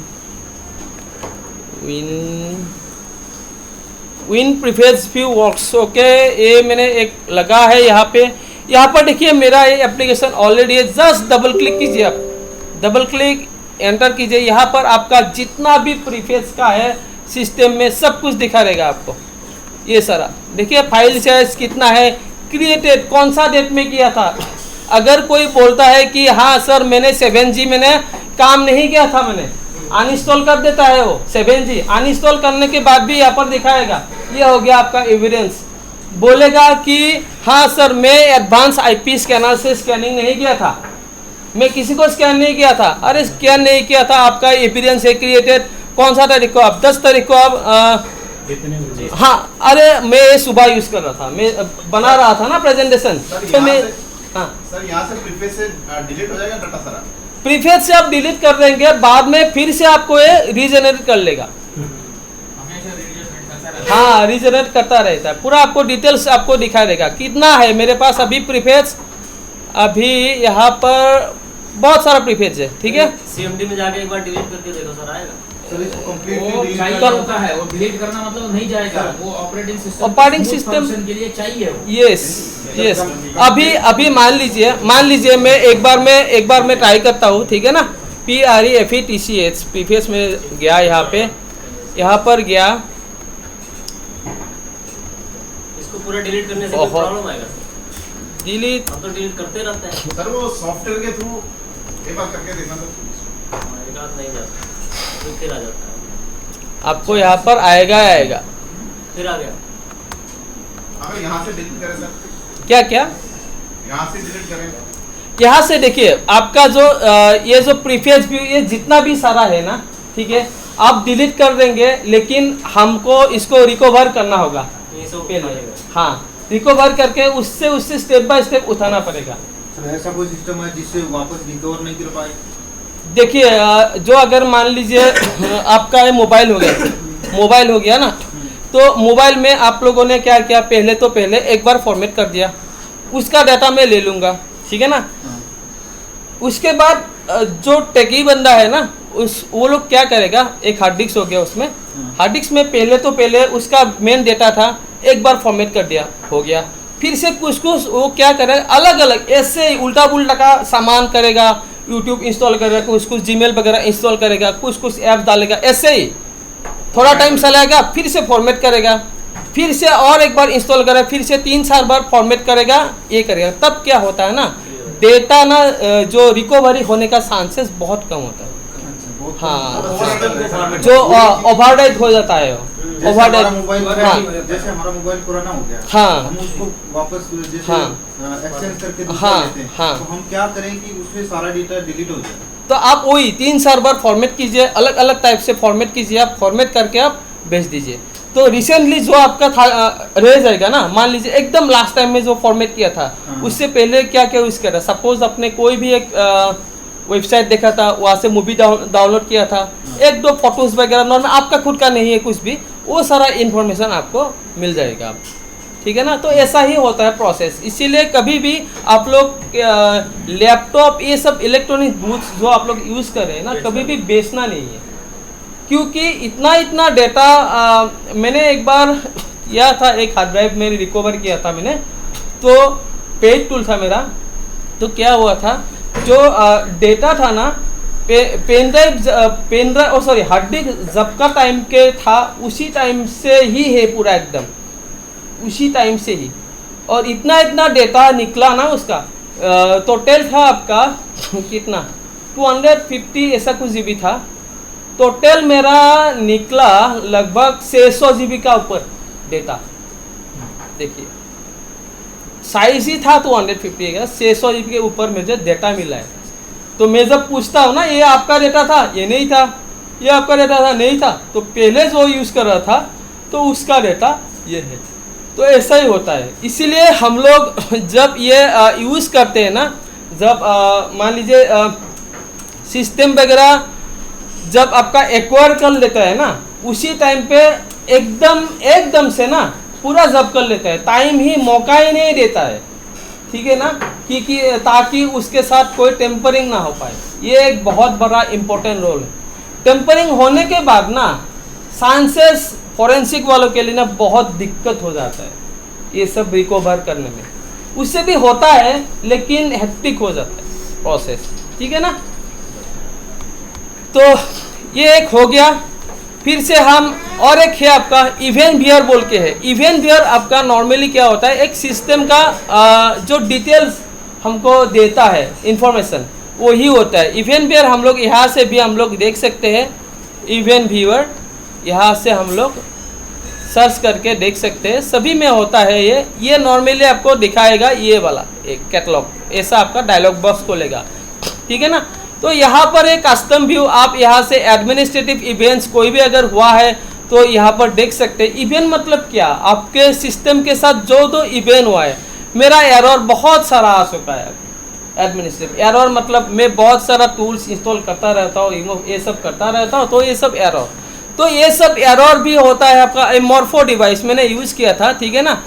WinPrefetchView works, okay. ये मैंने एक लगा है यहाँ पे, यहाँ पर देखिए मेरा ये एप्लीकेशन ऑलरेडी है, जस्ट डबल क्लिक कीजिए, आप डबल क्लिक एंटर कीजिए, यहाँ पर आपका जितना भी प्रीफेज का है सिस्टम में सब कुछ दिखा रहेगा आपको, ये सारा देखिए, फाइल साइज कितना है, क्रिएटेड कौन सा डेट में किया था। अगर कोई बोलता है कि हाँ सर मैंने 7G मैंने काम नहीं किया था, मैंने अनइंस्टॉल कर देता है वो 7G, अनइंस्टॉल करने के बाद भी यहाँ पर दिखाएगा, ये हो गया आपका एविडेंस, बोलेगा कि हाँ सर मैं एडवांस आईपी स्कैनर से स्कैनिंग नहीं किया था, मैं किसी को स्कैन नहीं किया था। अरे स्कैन नहीं किया था, आपका एविडेंस है क्रिएटेड, कौन सा तारीख को आप 10 तारीख को आप हाँ, अरे मैं ये सुबह यूज़ कर रहा था, मैं बना रहा था ना प्रेजेंटेशन, तो मैं हाँ सर यहाँ से प्रीफेस से डिलीट हो जाएगा डाटा सारा। प्रीफेस से आप डिलीट कर देंगे, बाद में फिर से आपको ये रीजनरेट कर लेगा। हमेशा रीजनरेट करता रहता है। हाँ रीजनरेट करता रहता है, पूरा आपको डिटेल्स आपको दिखा देगा कितना है मेरे पास अभी प्रीफेस। अभी यहाँ पर बहुत सारा प्रीफेस है, ठीक है। CMD में जाके एक बार डिलीट करके देखो सर, आएगा। सर इसको वो कंप्लीटली चाहिए कर- होता है, वो डिलीट करना मतलब नहीं जाएगा, वो ऑपरेटिंग Operating system- के लिए चाहिए वो। यस यस, अभी मान लीजिए मैं एक बार मैं ट्राई करता हूँ, ठीक है ना। PREFETCH प्रीफेस में गया, यहाँ पर गया, इसको पूरा डिलीट करने से कोई बहुत- प्रॉब्लम आएगा सर? डिलीट हम तो डिलीट करते रहते हैं। सर वो सॉफ्टवेयर के थ्रू एक बार करके देखना सर। एक आध नहीं जाता, फिर आ जाता है, आपको यहाँ पर आएगा। फिर आ गया। अगर यहाँ से डिलीट करें सर, क्या यहाँ से डिलीट करें, यहाँ से देखिए आपका जो ये जो प्रीफेस व्यू, ये जितना भी सारा है ना, ठीक है, आप डिलीट कर देंगे, लेकिन हमको इसको रिकवर करना होगा ये सब पहले। आएगा। हाँ, रिकवर करके उससे स्टेप बाय स्टेप उठाना पड़ेगा। सर ऐसा कोई सिस्टम है जिससे वापस रिकवर नहीं कर पाए? देखिए जो अगर मान लीजिए आपका ये मोबाइल हो गया ना, तो मोबाइल में आप लोगों ने क्या किया, पहले एक बार फॉर्मेट कर दिया, उसका डाटा मैं ले लूँगा, ठीक है ना। उसके बाद जो टेकी बंदा है ना, वो लोग क्या करेगा, एक हार्ड डिस्क हो गया, उसमें हार्ड डिस्क में पहले उसका मेन डेटा था, एक बार फॉर्मेट कर दिया, हो गया। फिर से कुछ वो क्या करेगा, अलग अलग ऐसे ही उल्टा पुल्टा का सामान करेगा, यूट्यूब इंस्टॉल करेगा, कुछ जीमेल वगैरह इंस्टॉल करेगा, कुछ ऐप डालेगा, ऐसे ही थोड़ा टाइम चलाएगा, फिर से फॉर्मेट करेगा, फिर से और एक बार इंस्टॉल करेगा, फिर से 3-4 बार फॉर्मेट करेगा, ये करेगा। तब क्या होता है ना, डेटा ना जो रिकवरी होने का चांसेस बहुत कम होता है। हाँ, जो ओवरराइट हो जाता है, जैसे हमारा मोबाइल हाँ जैसे हमारा मोबाइल पुराना हो गया, हाँ। हम उसको वापस जैसे हाँ। एक्सचेंज करके दूसरा हाँ, लेते हैं, हाँ। तो हम क्या करें कि उसमें सारा डेटा डिलीट हो जाए? तो आप वही 3-4 बार फॉर्मेट कीजिए, अलग अलग टाइप से फॉर्मेट कीजिए, आप फॉर्मेट करके आप भेज दीजिए। तो रिसेंटली जो आपका था रह जाएगा ना, मान लीजिए एकदम लास्ट टाइम में जो फॉर्मेट किया था, हाँ। उससे पहले क्या क्या यूज़ करा, सपोज आपने कोई भी एक वेबसाइट देखा था, वहाँ से मूवी डाउनलोड किया था, 1-2 फोटोज़ वगैरह नॉर्मल, आपका खुद का नहीं है कुछ भी, वो सारा इन्फॉर्मेशन आपको मिल जाएगा, ठीक है ना। तो ऐसा ही होता है प्रोसेस। इसीलिए कभी भी आप लोग लैपटॉप ये सब इलेक्ट्रॉनिक गुड्स जो आप लोग यूज़ कर रहे हैं ना, कभी भी बेचना नहीं है, क्योंकि इतना डेटा मैंने एक बार किया था, एक हार्ड ड्राइव मेरी रिकवर किया था मैंने, तो पेज टूल था मेरा। तो क्या हुआ था, जो डेटा था ना, pen drive sorry hard disk जब का टाइम के था, उसी टाइम से ही है पूरा, एकदम उसी टाइम से ही, और इतना डेटा निकला ना उसका। टोटल था आपका कितना 250 ऐसा कुछ जीबी था, टोटल मेरा निकला लगभग 600 जीबी का ऊपर डेटा। देखिए साइज ही था 250 का, 600 जीबी के ऊपर मुझे डेटा मिला है। तो मैं जब पूछता हूँ ना, ये आपका डेटा था, ये नहीं था, ये आपका डेटा था, नहीं था, तो पहले जो यूज़ कर रहा था तो उसका डेटा ये है। तो ऐसा ही होता है। इसीलिए हम लोग जब ये यूज़ करते हैं ना, जब मान लीजिए सिस्टम वगैरह जब आपका एक्वायर कर लेता है ना, उसी टाइम पे एकदम से ना पूरा जब्त कर लेता है, टाइम ही मौका ही नहीं देता है, ठीक है ना, कि ताकि उसके साथ कोई टेम्परिंग ना हो पाए। ये एक बहुत बड़ा इम्पोर्टेंट रोल है। टेम्परिंग होने के बाद ना चांसेस फॉरेंसिक वालों के लिए ना बहुत दिक्कत हो जाता है ये सब रिकवर करने में। उससे भी होता है लेकिन हेक्टिक हो जाता है प्रोसेस, ठीक है ना। तो ये एक हो गया। फिर से हम और एक है आपका इवेंट बियर बोल के है। इवेंट बियर आपका नॉर्मली क्या होता है, एक सिस्टम का जो डिटेल्स हमको देता है इंफॉर्मेशन, वो ही होता है इवेंट बियर। हम लोग यहाँ से भी हम लोग देख सकते हैं इवेंट व्यूअर, यहाँ से हम लोग सर्च करके देख सकते हैं, सभी में होता है ये नॉर्मली आपको दिखाएगा ये वाला एक कैटलॉग, ऐसा आपका डायलॉग बॉक्स खोलेगा, ठीक है ना। तो यहाँ पर एक कस्टम व्यू, आप यहाँ से एडमिनिस्ट्रेटिव इवेंट्स कोई भी अगर हुआ है तो यहाँ पर देख सकते हैं। इवेंट मतलब क्या, आपके सिस्टम के साथ जो इवेंट हुआ है, मेरा एरर बहुत सारा आ चुका है, एडमिनिस्ट्रेटिव एरर मतलब मैं बहुत सारा टूल्स इंस्टॉल करता रहता हूँ, ये सब करता रहता हूँ, तो ये सब एरर, तो ये सब एरर भी होता है आपका। मॉर्फो डिवाइस मैंने यूज़ किया था, ठीक है ना।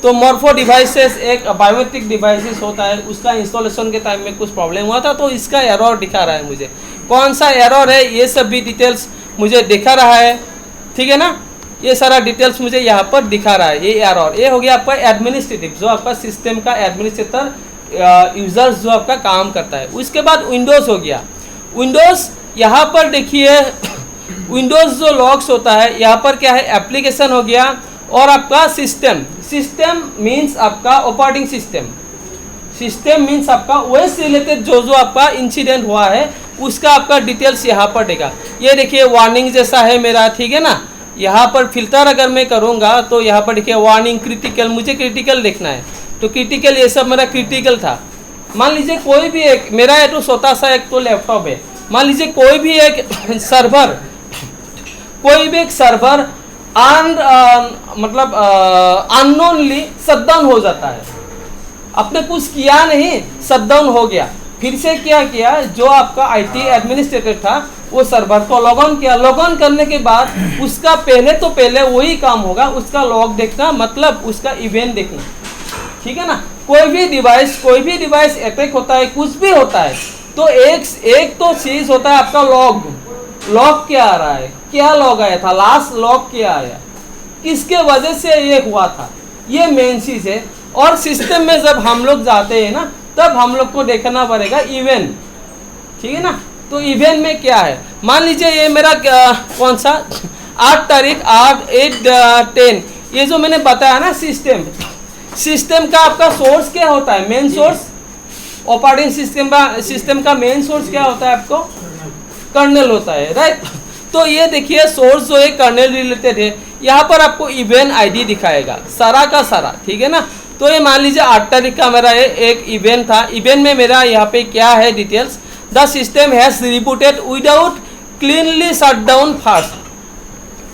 तो मॉर्फो डिवाइसेस एक बायोमेट्रिक डिवाइसेस होता है, उसका इंस्टॉलेशन के टाइम में कुछ प्रॉब्लम हुआ था, तो इसका एरर दिखा रहा है मुझे, कौन सा एरर है ये सब भी डिटेल्स मुझे दिखा रहा है, ठीक है ना। ये सारा डिटेल्स मुझे यहाँ पर दिखा रहा है, ये एरर, ये हो गया आपका एडमिनिस्ट्रेटिव, जो आपका सिस्टम का एडमिनिस्ट्रेटर यूजर्स जो आपका काम करता है। उसके बाद विंडोज़ हो गया। विंडोज़ यहाँ पर देखिए, विंडोज़ जो लॉक्स होता है, यहाँ पर क्या है, एप्लीकेशन हो गया और आपका सिस्टम। सिस्टम मीन्स आपका ऑपरेटिंग सिस्टम, सिस्टम मीन्स आपका ओएस रिलेटेड जो आपका इंसिडेंट हुआ है उसका आपका डिटेल्स यहाँ पर देगा। ये देखिए वार्निंग जैसा है मेरा, ठीक है ना। यहाँ पर फिल्टर अगर मैं करूँगा तो यहाँ पर देखिए वार्निंग क्रिटिकल, मुझे क्रिटिकल देखना है, तो क्रिटिकल ये सब मेरा क्रिटिकल था। मान लीजिए कोई भी एक, मेरा ये तो छोटा सा एक तो लैपटॉप है, मान लीजिए कोई भी एक सर्वर, कोई भी एक सर्वर मतलब अननोनली शटडाउन हो जाता है, आपने कुछ किया नहीं, शटडाउन हो गया। फिर से क्या किया, जो आपका आईटी एडमिनिस्ट्रेटर था वो सर्वर को लॉग ऑन किया, लॉग ऑन करने के बाद उसका पहले वही काम होगा, उसका लॉग देखना, मतलब उसका इवेंट देखना, ठीक है ना। कोई भी डिवाइस अटैक होता है, कुछ भी होता है, तो एक तो चीज होता है आपका लॉग क्या आ रहा है, क्या लॉग आया था, लास्ट लॉग क्या आया, किसके वजह से ये हुआ था, ये मेन चीज है। और सिस्टम में जब हम लोग जाते हैं ना, तब हम लोग को देखना पड़ेगा इवेंट, ठीक है ना। तो इवेंट में क्या है, मान लीजिए ये मेरा कौन सा 8 तारीख 8/10, ये जो मैंने बताया ना सिस्टम का आपका सोर्स क्या होता है, मेन सोर्स, ऑपरेटिंग सिस्टम का मेन सोर्स क्या होता है, आपको कर्नेल होता है, राइट। तो ये देखिए सोर्स जो है कर्नेल रिलेटेड है, यहाँ पर आपको इवेंट आईडी दिखाएगा सारा का सारा, ठीक है ना। तो ये मान लीजिए 8 तारीख का मेरा एक इवेंट था, इवेंट में मेरा यहाँ पे क्या है details, the system has rebooted without cleanly shutdown fast,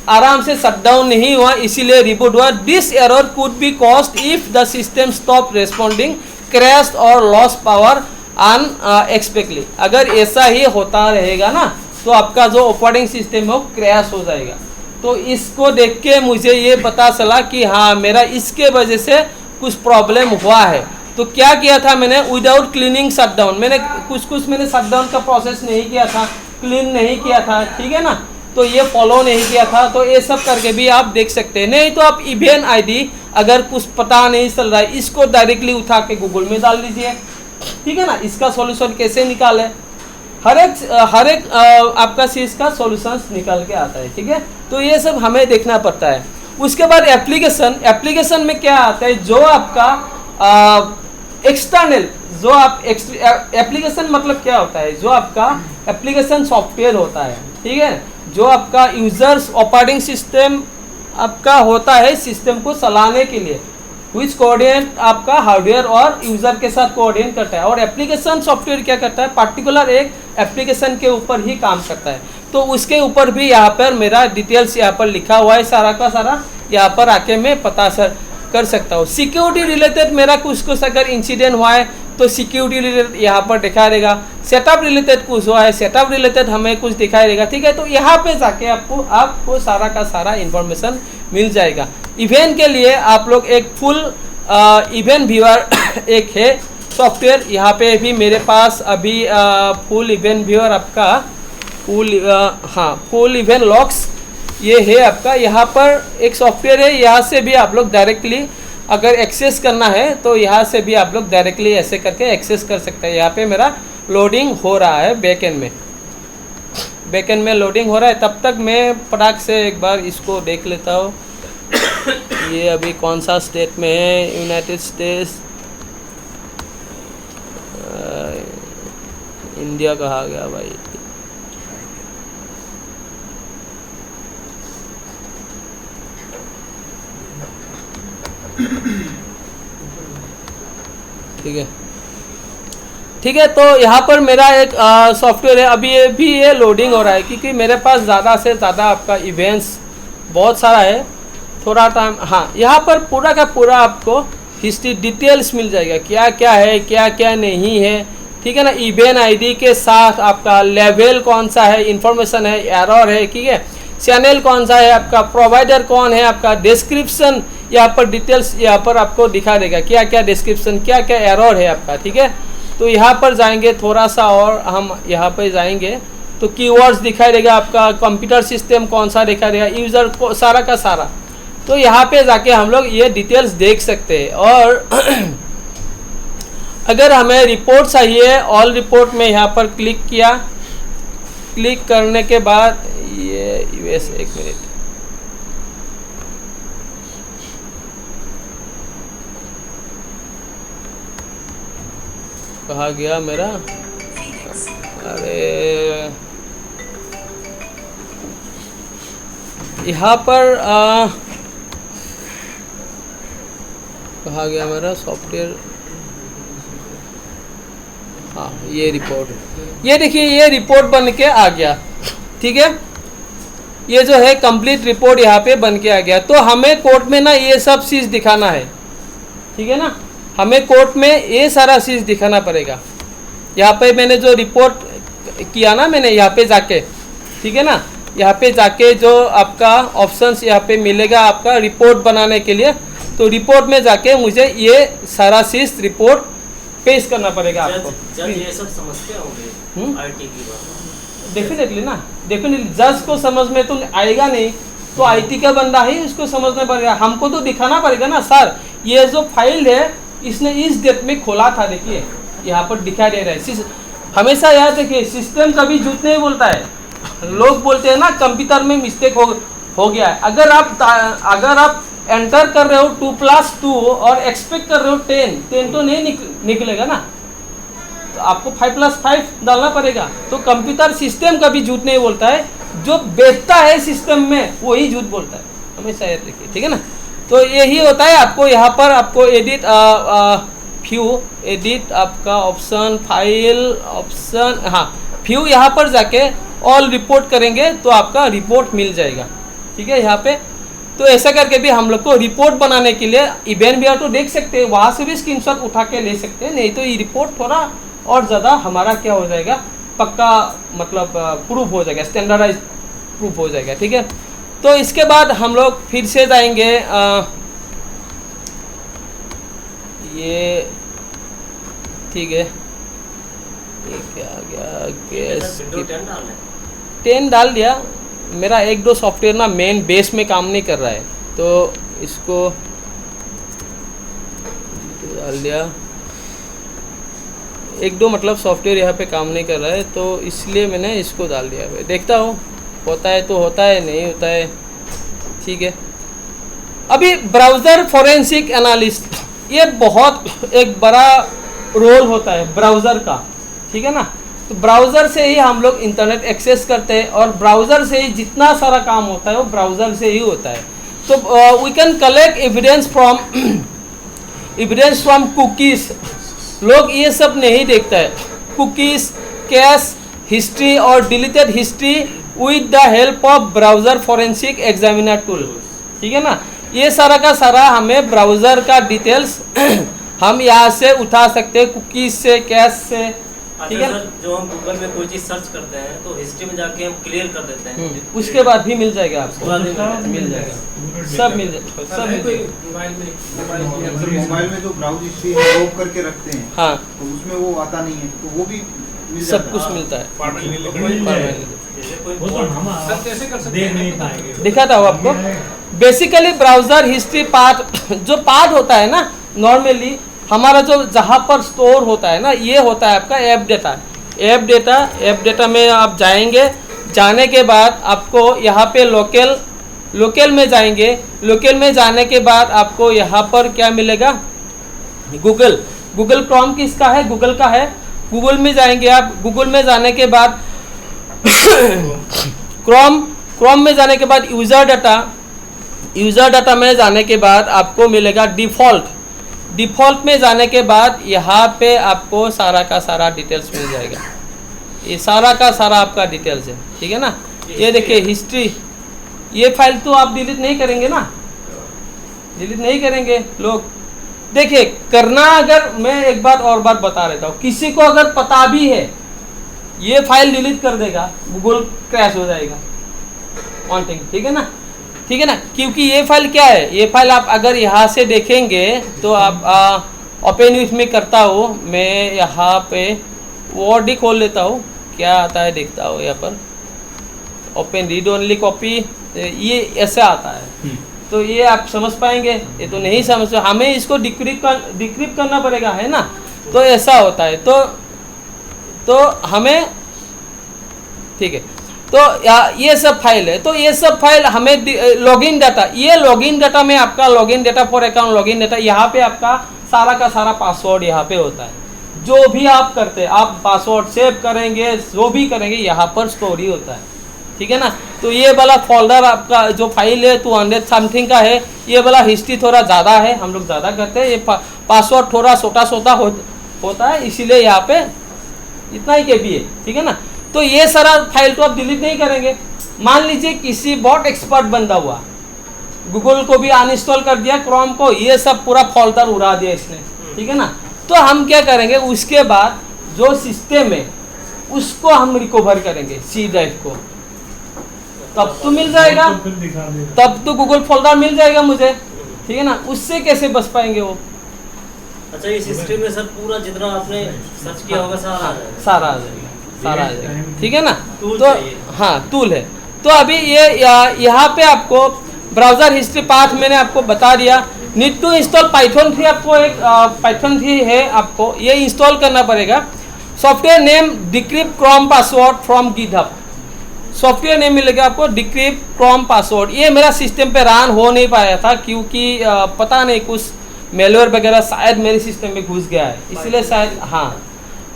आराम से शटडाउन नहीं हुआ इसीलिए रिबूट हुआ। This error could be caused if the system stop responding, crash और लॉस पावर अनएक्सपेक्टली। अगर ऐसा ही होता रहेगा ना तो आपका जो ऑपरेटिंग सिस्टम है वो क्रैश हो जाएगा। तो इसको देख के मुझे ये पता चला कि हाँ मेरा इसके वजह से कुछ प्रॉब्लम हुआ है। तो क्या किया था मैंने, विदाउट क्लीनिंग शटडाउन, मैंने कुछ मैंने शटडाउन का प्रोसेस नहीं किया था, क्लीन नहीं किया था, ठीक है ना। तो ये फॉलो नहीं किया था, तो ये सब करके भी आप देख सकते हैं। नहीं तो आप इवेंट आईडी अगर कुछ पता नहीं चल रहा है, इसको डायरेक्टली उठा के गूगल में डाल दीजिए, ठीक है ना। इसका सॉल्यूशन कैसे निकाले, हर एक आपका चीज़ का सॉल्यूशन निकल के आता है, ठीक है। तो ये सब हमें देखना पड़ता है। उसके बाद एप्लीकेशन में क्या आता है, जो आपका एक्सटर्नल, जो आप एप्लीकेशन मतलब क्या होता है, जो आपका एप्लीकेशन सॉफ्टवेयर होता है, ठीक है, जो आपका यूजर्स ऑपरेटिंग सिस्टम आपका होता है सिस्टम को चलाने के लिए, विच कोऑर्डिनेट आपका हार्डवेयर और यूजर के साथ कोऑर्डिनेट करता है। और एप्लीकेशन सॉफ्टवेयर क्या करता है, पार्टिकुलर एक एप्लीकेशन के ऊपर ही काम करता है। तो उसके ऊपर भी यहाँ पर मेरा डिटेल्स यहाँ पर लिखा हुआ है, सारा का सारा यहाँ पर आके मैं पता कर सकता हूँ। सिक्योरिटी रिलेटेड मेरा कुछ अगर इंसिडेंट हुआ है तो सिक्योरिटी रिलेटेड यहाँ पर दिखाई देगा, सेटअप रिलेटेड कुछ हुआ है सेटअप रिलेटेड हमें कुछ दिखाई देगा, ठीक है। तो यहाँ पे जाके आपको सारा का सारा इन्फॉर्मेशन मिल जाएगा। इवेंट के लिए आप लोग एक फुल इवेंट व्यूअर एक है सॉफ्टवेयर, यहाँ पे भी मेरे पास अभी फुल इवेंट व्यूअर आपका फुल इवेंट लॉग्स ये है आपका। यहाँ पर एक सॉफ्टवेयर है, यहाँ से भी आप लोग डायरेक्टली अगर एक्सेस करना है तो यहाँ से भी आप लोग डायरेक्टली ऐसे करके एक्सेस कर सकते हैं। यहाँ पे मेरा लोडिंग हो रहा है बैकएंड में लोडिंग हो रहा है। तब तक मैं फटाक से एक बार इसको देख लेता हूँ ये अभी कौन सा स्टेट में है, यूनाइटेड स्टेट्स, इंडिया कहा गया भाई, ठीक है। तो यहाँ पर मेरा एक सॉफ्टवेयर है, अभी ये लोडिंग हो रहा है क्योंकि मेरे पास ज़्यादा से ज़्यादा आपका इवेंट्स बहुत सारा है, थोड़ा टाइम। हाँ, यहाँ पर पूरा का पूरा आपको हिस्ट्री डिटेल्स मिल जाएगा, क्या क्या है क्या क्या नहीं है, ठीक है ना। इवेंट आईडी के साथ आपका लेवल कौन सा है, इंफॉर्मेशन है, एरर है, ठीक है, चैनल कौन सा है आपका, प्रोवाइडर कौन है आपका, डिस्क्रिप्शन यहाँ पर डिटेल्स यहाँ पर आपको दिखा देगा क्या क्या डिस्क्रिप्शन, क्या क्या एरर है आपका, ठीक है। तो यहाँ पर जाएंगे थोड़ा सा और हम यहाँ पर जाएंगे तो कीवर्ड्स दिखाई देगा आपका, कंप्यूटर सिस्टम कौन सा दिखाई देगा, यूज़र को सारा का सारा। तो यहाँ पे जाके हम लोग ये डिटेल्स देख सकते हैं। और अगर हमें रिपोर्ट चाहिए, ऑल रिपोर्ट में यहाँ पर क्लिक किया, क्लिक करने के बाद ये यूएस, एक मिनट, कहाँ गया मेरा, अरे यहाँ पर कहाँ गया मेरा सॉफ्टवेयर, हाँ ये रिपोर्ट, ये देखिए ये रिपोर्ट बन के आ गया, ठीक है। ये जो है कंप्लीट रिपोर्ट यहाँ पे बन के आ गया। तो हमें कोर्ट में ना ये सब चीज़ दिखाना है, ठीक है ना, हमें कोर्ट में ये सारा चीज़ दिखाना पड़ेगा। यहाँ पे मैंने जो रिपोर्ट किया ना मैंने यहाँ पे जाके, ठीक है ना, यहाँ पे जाके जो आपका ऑप्शंस यहाँ पे मिलेगा आपका रिपोर्ट बनाने के लिए, तो रिपोर्ट में जाके मुझे ये सारा चीज़ रिपोर्ट पेश करना पड़ेगा आपको। जज ये सब समझते होंगे आईटी की बात, डेफिनेटली ना, डेफिनेटली जज को समझ में तो आएगा नहीं, तो आईटी का बंदा ही उसको समझना पड़ेगा। हमको तो दिखाना पड़ेगा ना, सर ये जो फाइल है इसने इस डेट में खोला था, देखिए यहाँ पर दिखाई दे रहा है। हमेशा याद रखिए, सिस्टम कभी झूठ नहीं बोलता है। लोग बोलते हैं ना कंप्यूटर में मिस्टेक हो गया है। अगर आप एंटर कर रहे हो 2+2 और एक्सपेक्ट कर रहे हो 10 तो नहीं निकलेगा ना, तो आपको 5+5 डालना पड़ेगा। तो कंप्यूटर सिस्टम कभी झूठ नहीं बोलता है, जो बेचता है सिस्टम में वही झूठ बोलता है, हमेशा याद रखिए, ठीक है ना। तो यही होता है। आपको यहाँ पर आपको एडिट व्यू, एडिट आपका ऑप्शन, फाइल ऑप्शन, हाँ व्यू, यहाँ पर जाके ऑल रिपोर्ट करेंगे तो आपका रिपोर्ट मिल जाएगा, ठीक है यहाँ पे। तो ऐसा करके भी हम लोग को रिपोर्ट बनाने के लिए इवेंट भी तो देख सकते हैं, वहाँ से भी स्क्रीनशॉट उठा के ले सकते हैं, नहीं तो ये रिपोर्ट थोड़ा और ज़्यादा हमारा क्या हो जाएगा, पक्का मतलब प्रूफ हो जाएगा, स्टैंडर्डाइज प्रूफ हो जाएगा, ठीक है। तो इसके बाद हम लोग फिर से जाएंगे, ये ठीक है, ये क्या आ गया, गैस 10 डाल दिया। मेरा 1-2 सॉफ्टवेयर ना मेन बेस में काम नहीं कर रहा है, तो इसको डाल दिया। 1-2 मतलब सॉफ्टवेयर यहाँ पे काम नहीं कर रहा है, तो इसलिए मैंने इसको डाल दिया है। देखता हूँ होता है तो होता है, नहीं होता है, ठीक है। अभी ब्राउज़र फोरेंसिक एनालिस्ट, ये बहुत एक बड़ा रोल होता है ब्राउज़र का, ठीक है ना। तो ब्राउज़र से ही हम लोग इंटरनेट एक्सेस करते हैं, और ब्राउज़र से ही जितना सारा काम होता है वो ब्राउज़र से ही होता है। तो we can collect evidence from cookies. लोग ये सब नहीं देखता है, कुकीज़, कैश हिस्ट्री और deleted history with the help of browser forensic examiner tool, ठीक है ना। ये सारा का सारा हमें ब्राउज़र का डिटेल्स हम यहाँ से उठा सकते हैं, कुकीज़ से, कैश से, ठीक है। जो हम गूगल में कोई चीज सर्च करते हैं तो हिस्ट्री में जाके हम क्लियर कर देते हैं, उसके बाद भी मिल जाएगा आपको, मिल जाएगा, सब मिल जाएगा, सब मिल जाएगा। मोबाइल में जो ब्राउज हिस्ट्री रोक करके रखते हैं, हाँ, तो उसमें वो आता नहीं है, तो वो भी मिल सब जाता कुछ है। मिलता है। देख नहीं पाएंगे। दिखाता हूँ आपको। बेसिकली ब्राउज़र हिस्ट्री पार्ट, जो पार्ट होता है ना, नॉर्मली हमारा जो जहाँ पर स्टोर होता है ना, ये होता है आपका ऐप डेटा। ऐप डेटा में आप जाएंगे, जाने के बाद आपको यहाँ पे लोकल में जाएंगे। लोकल में जाने के बाद आपको यहाँ पर क्या मिलेगा, गूगल क्रोम किसका है, गूगल का है। गूगल में जाएंगे आप, गूगल में जाने के बाद क्रोम में जाने के बाद यूज़र डाटा में जाने के बाद आपको मिलेगा डिफ़ॉल्ट में जाने के बाद यहाँ पे आपको सारा का सारा डिटेल्स मिल जाएगा। ये सारा का सारा आपका डिटेल्स है, ठीक है ना। ये देखिए हिस्ट्री, ये फाइल तो आप डिलीट नहीं करेंगे ना, डिलीट नहीं करेंगे लोग। देखिए करना, अगर मैं एक बार और बात बता देता हूँ, किसी को अगर पता भी है ये फाइल डिलीट कर देगा, गूगल क्रैश हो जाएगा, वन थिंग, ठीक है ना, ठीक है ना। क्योंकि ये फाइल क्या है, ये फाइल आप अगर यहाँ से देखेंगे तो आप ओपन विथ में करता हूँ मैं, यहाँ पे वर्ड ही खोल लेता हूँ, क्या आता है देखता हूँ यहाँ पर, ओपन रीड ओनली कॉपी, ये ऐसा आता है। तो ये आप समझ पाएंगे, ये तो नहीं समझ, हमें इसको डिक्रिप्ट करना पड़ेगा, है ना। तो ऐसा होता है, तो हमें, ठीक है। तो ये सब फाइल है, तो ये सब फाइल हमें लॉगिन डाटा, ये लॉगिन डाटा में आपका login data for account login data, यहाँ पे आपका सारा का सारा पासवर्ड यहाँ पे होता है। जो भी आप करते हैं, आप पासवर्ड सेव करेंगे, जो भी करेंगे यहाँ पर स्टोरी होता है, ठीक है ना। तो ये वाला फोल्डर आपका जो फाइल है 200 समथिंग का है, ये वाला हिस्ट्री थोड़ा ज़्यादा है, हम लोग ज़्यादा करते हैं, ये पासवर्ड थोड़ा छोटा होता है, इसीलिए यहाँ पे इतना ही केबी है, ठीक है ना। तो ये सारा फाइल तो आप डिलीट नहीं करेंगे। मान लीजिए किसी बहुत एक्सपर्ट बंदा हुआ, गूगल को भी अनइंस्टॉल कर दिया, क्रोम को, ये सब पूरा फोल्डर उड़ा दिया इसने, ठीक है ना। तो हम क्या करेंगे, उसके बाद जो सिस्टम है उसको हम रिकवर करेंगे, सी ड्राइव को, तब तो मिल जाएगा, तब तो गूगल फोल्डर मिल जाएगा मुझे, ठीक है ना। उससे कैसे बच पाएंगे वो। अच्छा, इस हिस्ट्री में सर पूरा जितना आपने सर्च किया होगा सारा आ जाएगा? सारा आ जाएगा, सारा आ जाएगा, ठीक है ना। टूल तो चाहिए। हाँ, टूल है। तो अभी ये यहाँ पे आपको ब्राउजर हिस्ट्री पाथ मैंने आपको बता दिया। नीड टू इंस्टॉल पाइथन 3, आपको एक पाइथन 3 है, आपको ये इंस्टॉल करना पड़ेगा। Software name decrypt Chrome password from GitHub, software name मिलेगा आपको डिक्रिप्ट क्रोम पासवर्ड। ये मेरा सिस्टम पे रन हो नहीं पाया था, क्योंकि पता नहीं कुछ मेलवेयर वगैरह शायद मेरे सिस्टम में घुस गया है, इसलिए शायद। हाँ,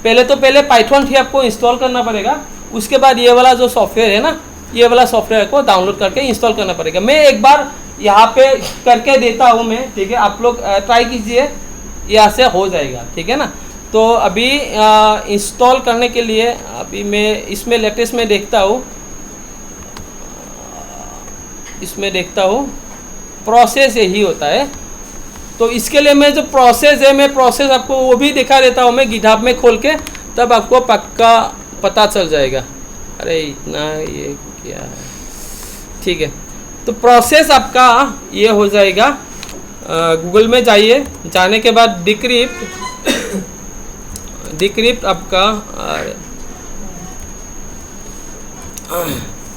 पहले पाइथन 3 आपको इंस्टॉल करना पड़ेगा, उसके बाद ये वाला जो सॉफ्टवेयर है ना, ये वाला सॉफ्टवेयर को डाउनलोड करके इंस्टॉल करना पड़ेगा। मैं एक बार यहाँ पे करके देता हूँ मैं, ठीक है, आप लोग ट्राई कीजिए, यहाँ से हो जाएगा, ठीक है ना। तो अभी इंस्टॉल करने के लिए अभी मैं इसमें लेटेस्ट में देखता हूँ, इसमें देखता हूँ प्रोसेस यही होता है। तो इसके लिए मैं जो प्रोसेस है, मैं प्रोसेस आपको वो भी दिखा देता हूँ मैं गिटहब में खोल के, तब आपको पक्का पता चल जाएगा। अरे इतना ये क्या है, ठीक है। तो प्रोसेस आपका ये हो जाएगा, गूगल में जाइए, जाने के बाद डिक्रिप्ट आपका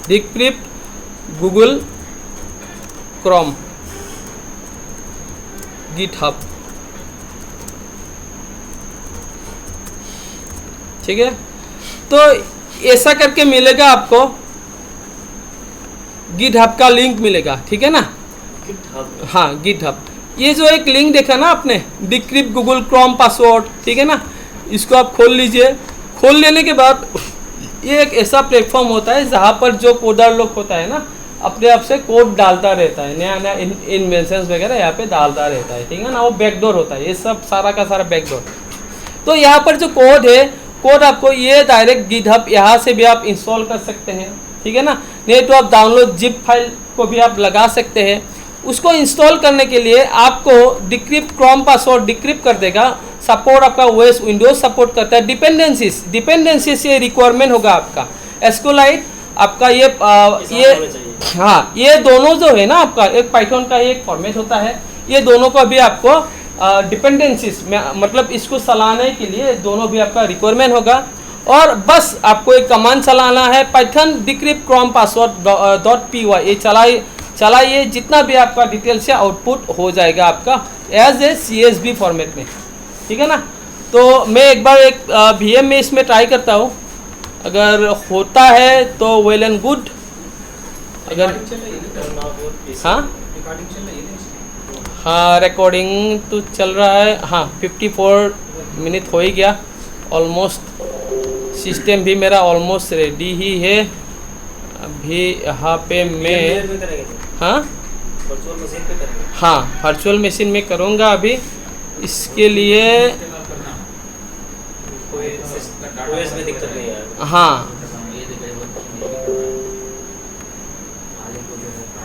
डिक्रिप्ट गूगल क्रोम गिटहब, ठीक है। तो ऐसा करके मिलेगा आपको, गिटहब का लिंक मिलेगा, ठीक है ना। GitHub। हाँ, गिटहब, ये जो एक लिंक देखा ना आपने, डिक्रिप्ट गूगल क्रोम पासवर्ड, ठीक है ना, इसको आप खोल लीजिए। खोल लेने के बाद ये एक ऐसा प्लेटफॉर्म होता है जहाँ पर जो कोडर लोग होता है ना, अपने आप से कोड डालता रहता है, नया नया इन्वेंशंस वगैरह यहाँ पे डालता रहता है, ठीक है ना। वो बैकडोर होता है, ये सब सारा का सारा बैकडोर। तो यहाँ पर जो कोड है, कोड आपको ये डायरेक्ट गिटहब यहाँ से भी आप इंस्टॉल कर सकते हैं, ठीक है ना। नहीं तो आप डाउनलोड जिप फाइल को भी आप लगा सकते हैं। उसको इंस्टॉल करने के लिए आपको डिक्रिप्ट क्रोम पासवर्ड डिक्रिप्ट कर देगा। सपोर्ट आपका ओएस विंडोज सपोर्ट करता है। डिपेंडेंसीज ये रिक्वायरमेंट होगा आपका। एस्कोलाइट आपका ये हाँ, ये दोनों जो है ना आपका, एक पाइथन का एक फॉर्मेट होता है, ये दोनों को भी आपको डिपेंडेंसीज मतलब इसको चलाने के लिए दोनों भी आपका रिक्वायरमेंट होगा। और बस आपको एक कमांड चलाना है, Python decrypt Chrome password .py, ये चलाइए, जितना भी आपका डिटेल से आउटपुट हो जाएगा आपका एज ए CSV फॉर्मेट में, ठीक है ना। तो मैं एक बार एक VM में इसमें ट्राई करता हूँ, अगर होता है तो वेल एंड गुड। अगर हाँ रिकॉर्डिंग तो चल रहा है, हाँ 54 मिनट हो ही गया ऑलमोस्ट। सिस्टम भी मेरा ऑलमोस्ट रेडी ही है। अभी यहाँ पे मैं हाँ वर्चुअल मशीन में करूँगा अभी। इसके लिए इस्तेमाल करना कोई OS में दिक्कत नहीं आएगा। हाँ ये देखिए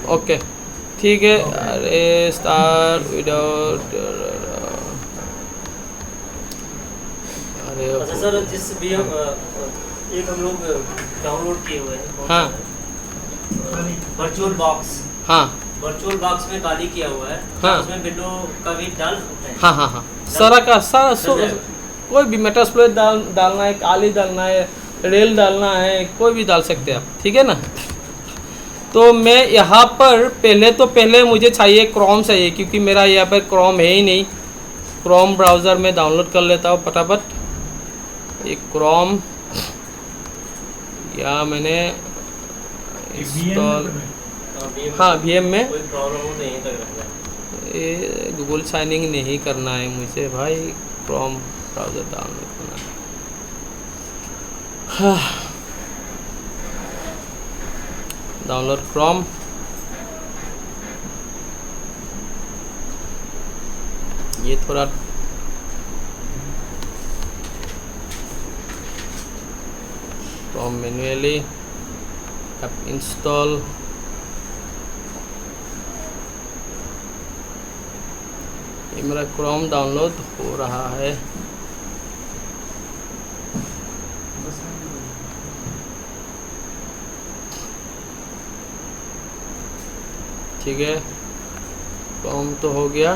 ओके ठीक है। अरे स्टार विदाउट अरे अच्छा सर, जिस भी हम एक हम लोग डाउनलोड किए हुए हैं, हाँ वर्चुअल बॉक्स, हाँ वर्चुअल बॉक्स में खाली किया हुआ है, हाँ। उसमें विंडो का भी डाल सकते हैं। हाँ हाँ हाँ सारा का सारा चल जाएगा। कोई भी मेटास्प्लोइट डालना है, काली डालना है, रेल डालना है, कोई भी डाल सकते हैं आप, ठीक है ना। तो मैं यहाँ पर पहले मुझे चाहिए क्रोम चाहिए, क्योंकि मेरा यहाँ पर क्रोम है ही नहीं। क्रोम ब्राउज़र में डाउनलोड कर लेता हूँ फटाफट। एक क्रोम या मैंने इंस्टॉल, हाँ VM में। कोई प्रॉब्लम हो तो यहीं तक रख लें। ये गूगल साइनिंग नहीं करना है मुझे भाई, क्रोम ब्राउज़र डाउनलोड करना है। हाँ डाउनलोड क्रोम। ये थोड़ा क्रोम मैन्युअली ऐप इंस्टॉल। ये मेरा क्रोम डाउनलोड हो रहा है। ठीक है क्रोम तो हो गया।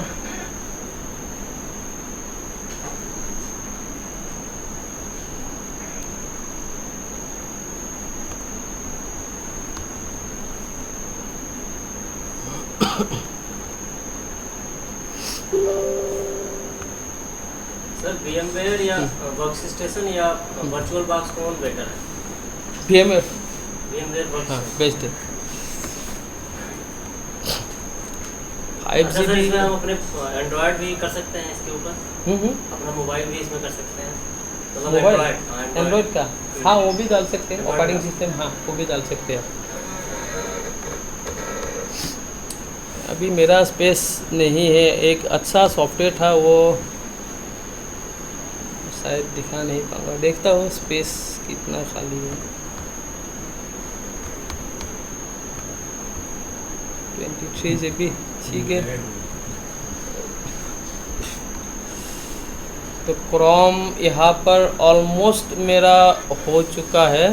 सर VMware या वर्क स्टेशन या वर्चुअल बॉक्स कौन बेटर है? VMware VMware वर्क हाँ बेस्ट है। 5 अच्छा सर, GB इसमें हम अपने एंड्रॉयड भी कर सकते हैं इसके ऊपर, अपना मोबाइल भी इसमें कर सकते हैं, मतलब मोबाइल एंड्रॉयड एंड्रॉयड का हाँ वो भी डाल सकते हैं। ऑपरेटिंग सिस्टम हाँ वो भी डाल सकते हैं। अभी मेरा स्पेस नहीं है। एक अच्छा सॉफ्टवेयर था वो शायद दिखा नहीं पाऊंगा, देखता हूँ स्पेस कितना खाली है। 23 GB ठीक है। तो क्रोम यहाँ पर ऑलमोस्ट मेरा हो चुका है।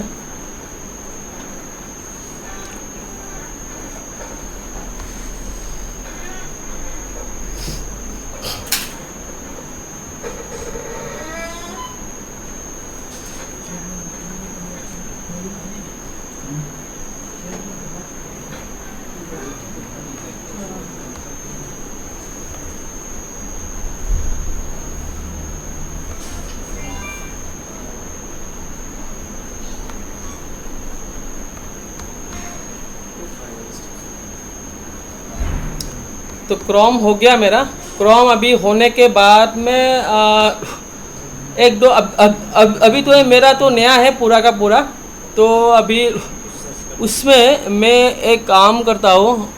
तो क्रोम हो गया मेरा। क्रोम अभी होने के बाद में एक दो अभी तो ये मेरा तो नया है पूरा का पूरा। तो अभी उसमें मैं एक काम करता हूँ।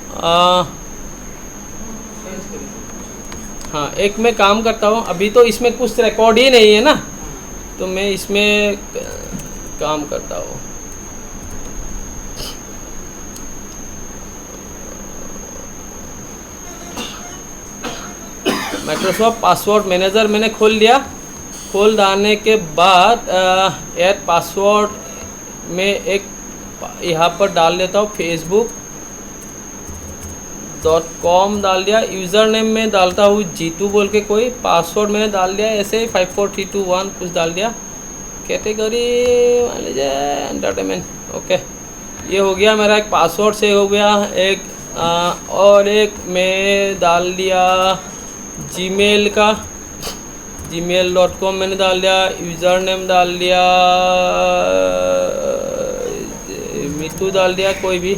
हाँ एक मैं काम करता हूँ। अभी तो इसमें कुछ रिकॉर्ड ही नहीं है ना, तो मैं इसमें काम करता हूँ। माइक्रोसॉफ्ट पासवर्ड मैनेजर मैंने खोल लिया। खोल डालने के बाद ऐड पासवर्ड में एक यहाँ पर डाल देता हूँ facebook.com डाल दिया। यूज़र नेम में डालता हूँ G2 बोल के कोई। पासवर्ड मैंने डाल दिया ऐसे ही 54321 कुछ डाल दिया। कैटेगरी मान लीजिए एंटरटेनमेंट। ओके ये हो गया मेरा एक पासवर्ड से हो गया। एक और एक मैं डाल दिया जीमेल का, gmail.com मैंने डाल दिया। यूज़र नेम डाल दिया मितू डाल दिया कोई भी।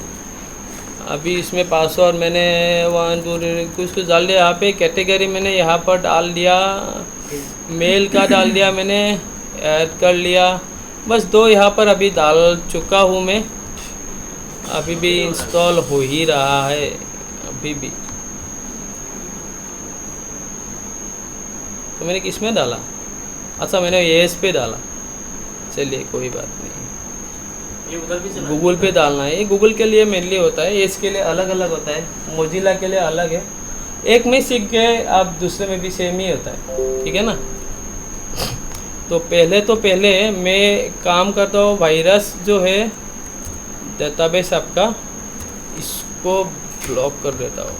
अभी इसमें पासवर्ड मैंने 1 2 कुछ डाल दिया। यहाँ पे कैटेगरी मैंने यहाँ पर डाल दिया, मेल का डाल दिया मैंने, ऐड कर लिया। बस दो यहाँ पर अभी डाल चुका हूँ मैं। अभी भी इंस्टॉल हो ही रहा है अभी भी। मैंने किस में डाला? अच्छा मैंने एस पे डाला, चलिए कोई बात नहीं। ये उधर भी चला गूगल पे डालना है, ये गूगल के लिए मेनली होता है, एस के लिए अलग अलग होता है, मोजिला के लिए अलग है। एक में सीख गए आप दूसरे में भी सेम ही होता है, ठीक है ना। तो पहले मैं काम करता हूँ वायरस जो है डेटाबेस आपका, इसको ब्लॉक कर देता हूँ।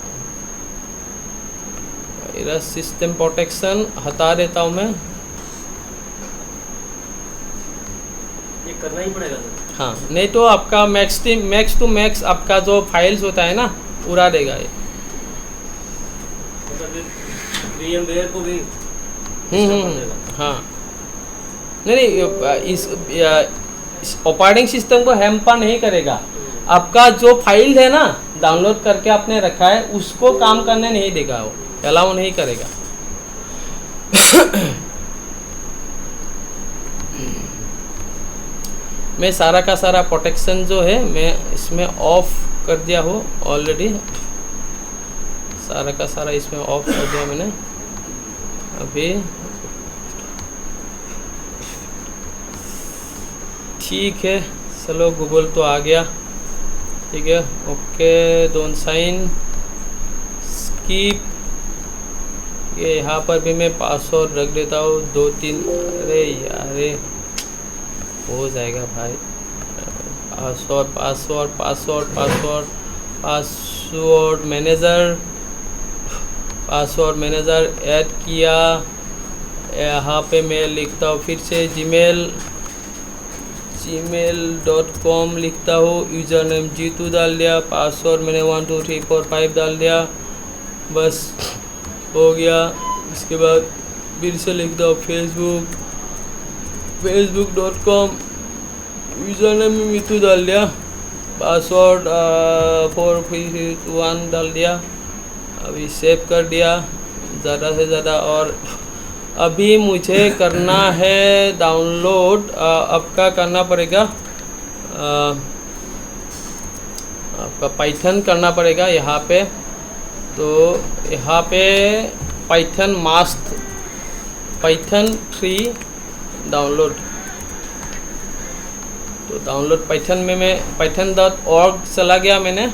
वायरस सिस्टम प्रोटेक्शन हटा देता हूँ मैं। ये करना ही पड़ेगा सर। हाँ, नहीं तो आपका मैक्स टू मैक्स आपका जो फाइल्स होता है ना उड़ा देगा ये। मतलब VMware को भी disturb कर देगा। हाँ, नहीं इस ऑपरेटिंग सिस्टम को हैम्पर नहीं करेगा। आपका जो फाइल है ना डाउनलोड करके आपने रखा है उसको काम करने नहीं देगा, वो अलाउ नहीं करेगा। मैं सारा का सारा प्रोटेक्शन जो है मैं इसमें ऑफ कर दिया हो ऑलरेडी, सारा का सारा इसमें ऑफ कर दिया मैंने अभी। ठीक है, चलो गूगल तो आ गया, ठीक है, ओके, डोंट साइन, स्कीप। ये यहाँ पर भी मैं पासवर्ड रख देता हूँ 2-3। अरे यार हो जाएगा भाई, पासवर्ड मैनेजर ऐड किया। यहाँ पे मैं लिखता हूँ फिर से gmail.com लिखता हूँ, यूज़र नेम G2 डाल दिया, पासवर्ड मैंने 1 2 3 4 5 डाल दिया, बस हो गया। इसके बाद फिर से लिखता हूँ facebook.com, यूज़र नेम मितू डाल दिया, पासवर्ड 431 डाल दिया, अभी सेव कर दिया ज़्यादा से ज़्यादा। और अभी मुझे करना है डाउनलोड, आपका करना पड़ेगा, आपका पाइथन करना पड़ेगा यहाँ पे। तो यहाँ पे पाइथन 3 डाउनलोड, तो डाउनलोड पाइथन में मैं python.org चला गया मैंने।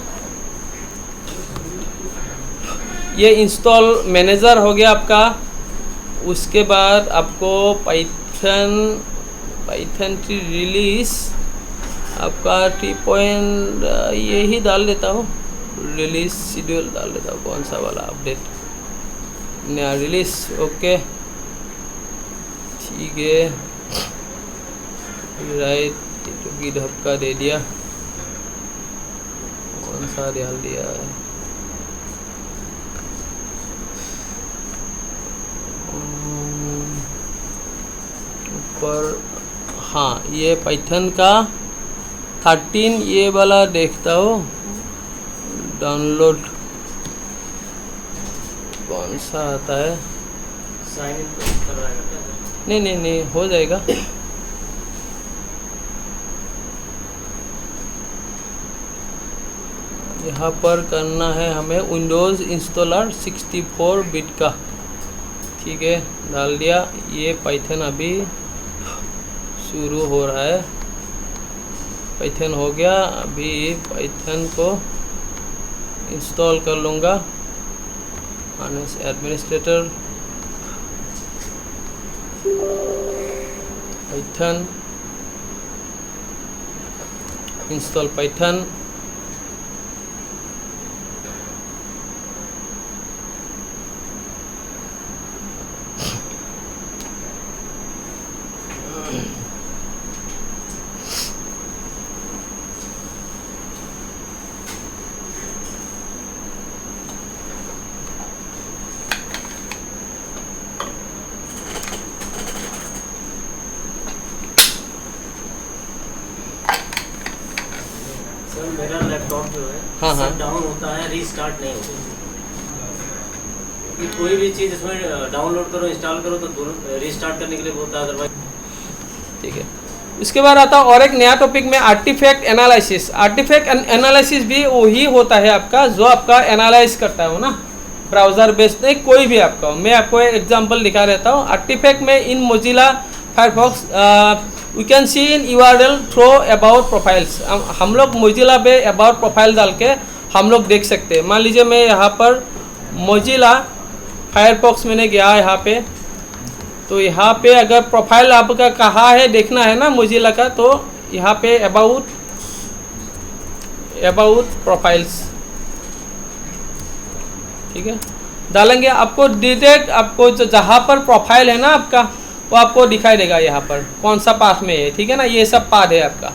ये इंस्टॉल मैनेजर हो गया आपका। उसके बाद आपको पाइथन 3 रिलीज़ आपका 3 यही डाल देता हूँ, रिलीज़ शेड्यूल डाल देता हूँ, कौन सा वाला अपडेट नया रिलीज़, ओके ठीक है, राइट। तो गिटहब का दे दिया, कौन सा डाल दिया है, ऊपर, हाँ ये पाइथन का 13 ये वाला देखता हूँ डाउनलोड, कौन सा आता है, साइन इन कर रहा है क्या सर? नहीं हो जाएगा। यहाँ पर करना है हमें विंडोज़ इंस्टॉलर 64 बिट का, ठीक है, डाल दिया। ये पाइथन अभी शुरू हो रहा है, पाइथन हो गया, अभी पाइथन को इंस्टॉल कर लूँगा, administrator Python, install Python, sir मेरा लैपटॉप जो है हाँ। शट डाउन होता है, रीस्टार्ट नहीं होता। कि कोई भी चीज़ इसमें डाउनलोड करो, इंस्टॉल करो तो रीस्टार्ट करने के लिए बोलता है, अदरवाइज ठीक है। इसके बाद आता है और एक नया टॉपिक में आर्टिफैक्ट एनालिसिस। आर्टिफैक्ट एनालिसिस भी वही होता है आपका जो आपका एनालाइज करता है वो ना, ब्राउज़र बेस्ड नहीं, कोई भी आपका हो। मैं आपको एक एग्जांपल दिखा देता हूँ। आर्टिफैक्ट में in Mozilla Firefox we can see in URL through about profiles. हम लोग मोजिला पे अबाउट प्रोफाइल डाल के हम लोग देख सकते हैं। मान लीजिए मैं यहाँ पर मोजिला फायरफॉक्स मैंने गया यहाँ पे, तो यहाँ पे अगर प्रोफाइल आपका कहाँ है देखना है ना मोजिला का, तो यहाँ पे अबाउट प्रोफाइल्स, ठीक है, डालेंगे। आपको डायरेक्ट आपको जो जहाँ पर प्रोफाइल है ना आपका, वो आपको दिखाई देगा यहाँ पर कौन सा पाथ में है, ठीक है ना। ये सब पाथ है आपका।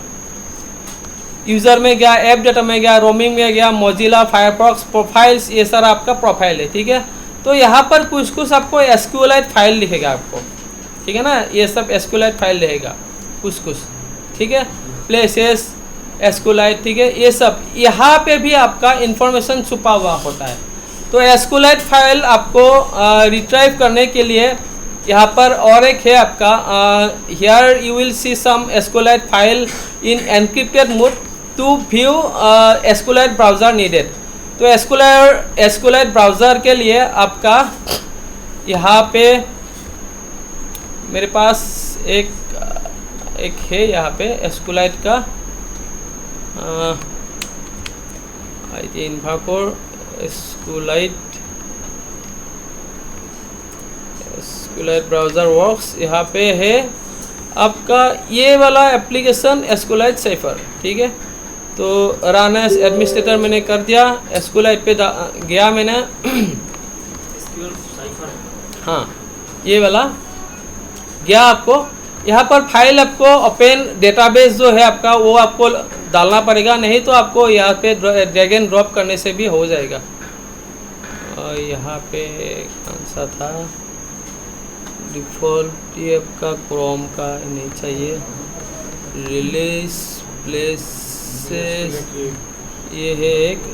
यूज़र में गया, ऐप डाटा में गया, रोमिंग में गया, मोजिला फायरफॉक्स प्रोफाइल्स, ये सारा आपका प्रोफाइल है, ठीक है। तो यहाँ पर कुछ कुछ आपको SQLite फाइल दिखेगा आपको, ठीक है ना। ये सब SQLite फाइल रहेगा कुछ कुछ, ठीक है। प्लेसेस SQLite, ठीक है। ये सब यहाँ पे भी आपका इंफॉर्मेशन छुपा हुआ होता है। तो SQLite फाइल आपको रिट्राइव करने के लिए यहाँ पर और एक है आपका, here you will see some SQLite file in encrypted mode to view SQLite browser needed. तो SQLite ब्राउज़र के लिए आपका यहाँ पे मेरे पास एक है यहाँ पे SQLite का इन्फाकोर SQLite ब्राउज़र वर्क्स। यहाँ पे है आपका ये वाला एप्लीकेशन SQLite साइफर, ठीक है। तो रन एज एडमिनिस्ट्रेटर मैंने कर दिया, SQLite पे गया मैंने हाँ ये वाला गया। आपको यहाँ पर फाइल आपको ओपन डेटाबेस जो है आपका वो आपको डालना पड़ेगा, नहीं तो आपको यहाँ पे ड्रैग एंड ड्रॉप करने से भी हो जाएगा। और यहाँ पे कौन सा था डिफ़ॉल्ट, ये आपका क्रोम का नहीं चाहिए, रिलीज प्लेसेस ये है एक,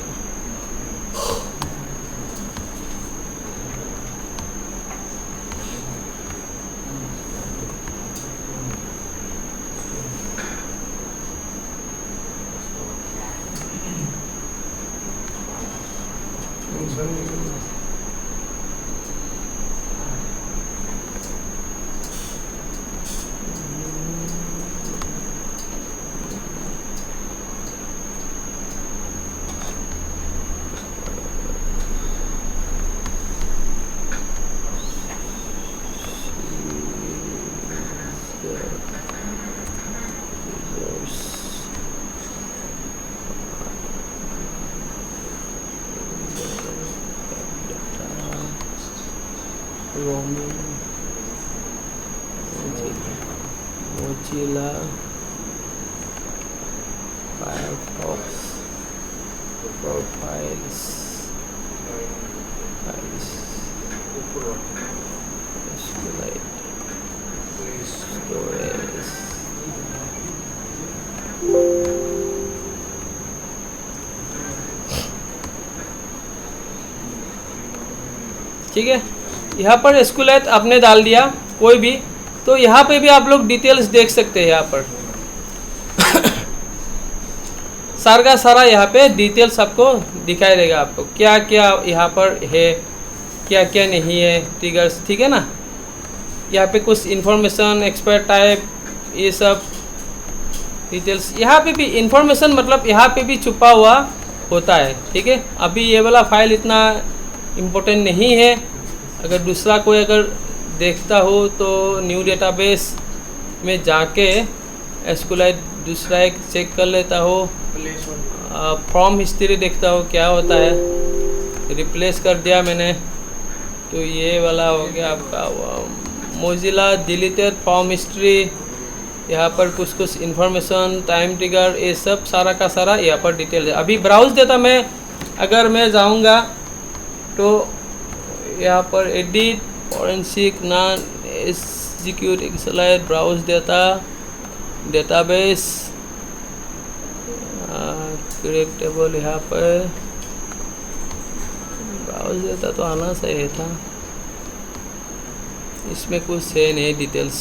मोजिला फायरफॉक्स प्रोफाइल्स स्टोरेज, ठीक है। यहाँ पर SQLite आपने डाल दिया कोई भी, तो यहाँ पे भी आप लोग डिटेल्स देख सकते हैं। यहाँ पर सारा का सारा यहाँ पे डिटेल्स आपको दिखाई देगा, आपको क्या क्या यहाँ पर है, क्या क्या नहीं है, ट्रिगर्स, ठीक है ना। यहाँ पे कुछ इंफॉर्मेशन, एक्सपर्ट टाइप, ये सब डिटेल्स यहाँ पे भी इंफॉर्मेशन मतलब यहाँ पे भी छुपा हुआ होता है, ठीक है। अभी ये वाला फाइल इतना इम्पोर्टेंट नहीं है। अगर दूसरा कोई अगर देखता हो तो न्यू डेटाबेस में जाके SQLite दूसरा एक चेक कर लेता हो, फॉर्म हिस्ट्री देखता हो क्या होता है। रिप्लेस कर दिया मैंने, तो ये वाला हो गया आपका मोजिला डिलीटेड फॉर्म हिस्ट्री। यहाँ पर कुछ कुछ इन्फॉर्मेशन, टाइम ट्रिगर, ये सब सारा का सारा यहाँ पर डिटेल है। अभी ब्राउज़ देता मैं, अगर मैं जाऊँगा तो यहाँ पर edit forensic non execute SQLite browse देता डेटाबेस क्रिएट टेबल, यहाँ पर ब्राउज देता तो आना सही था। इसमें कुछ है नहीं डिटेल्स।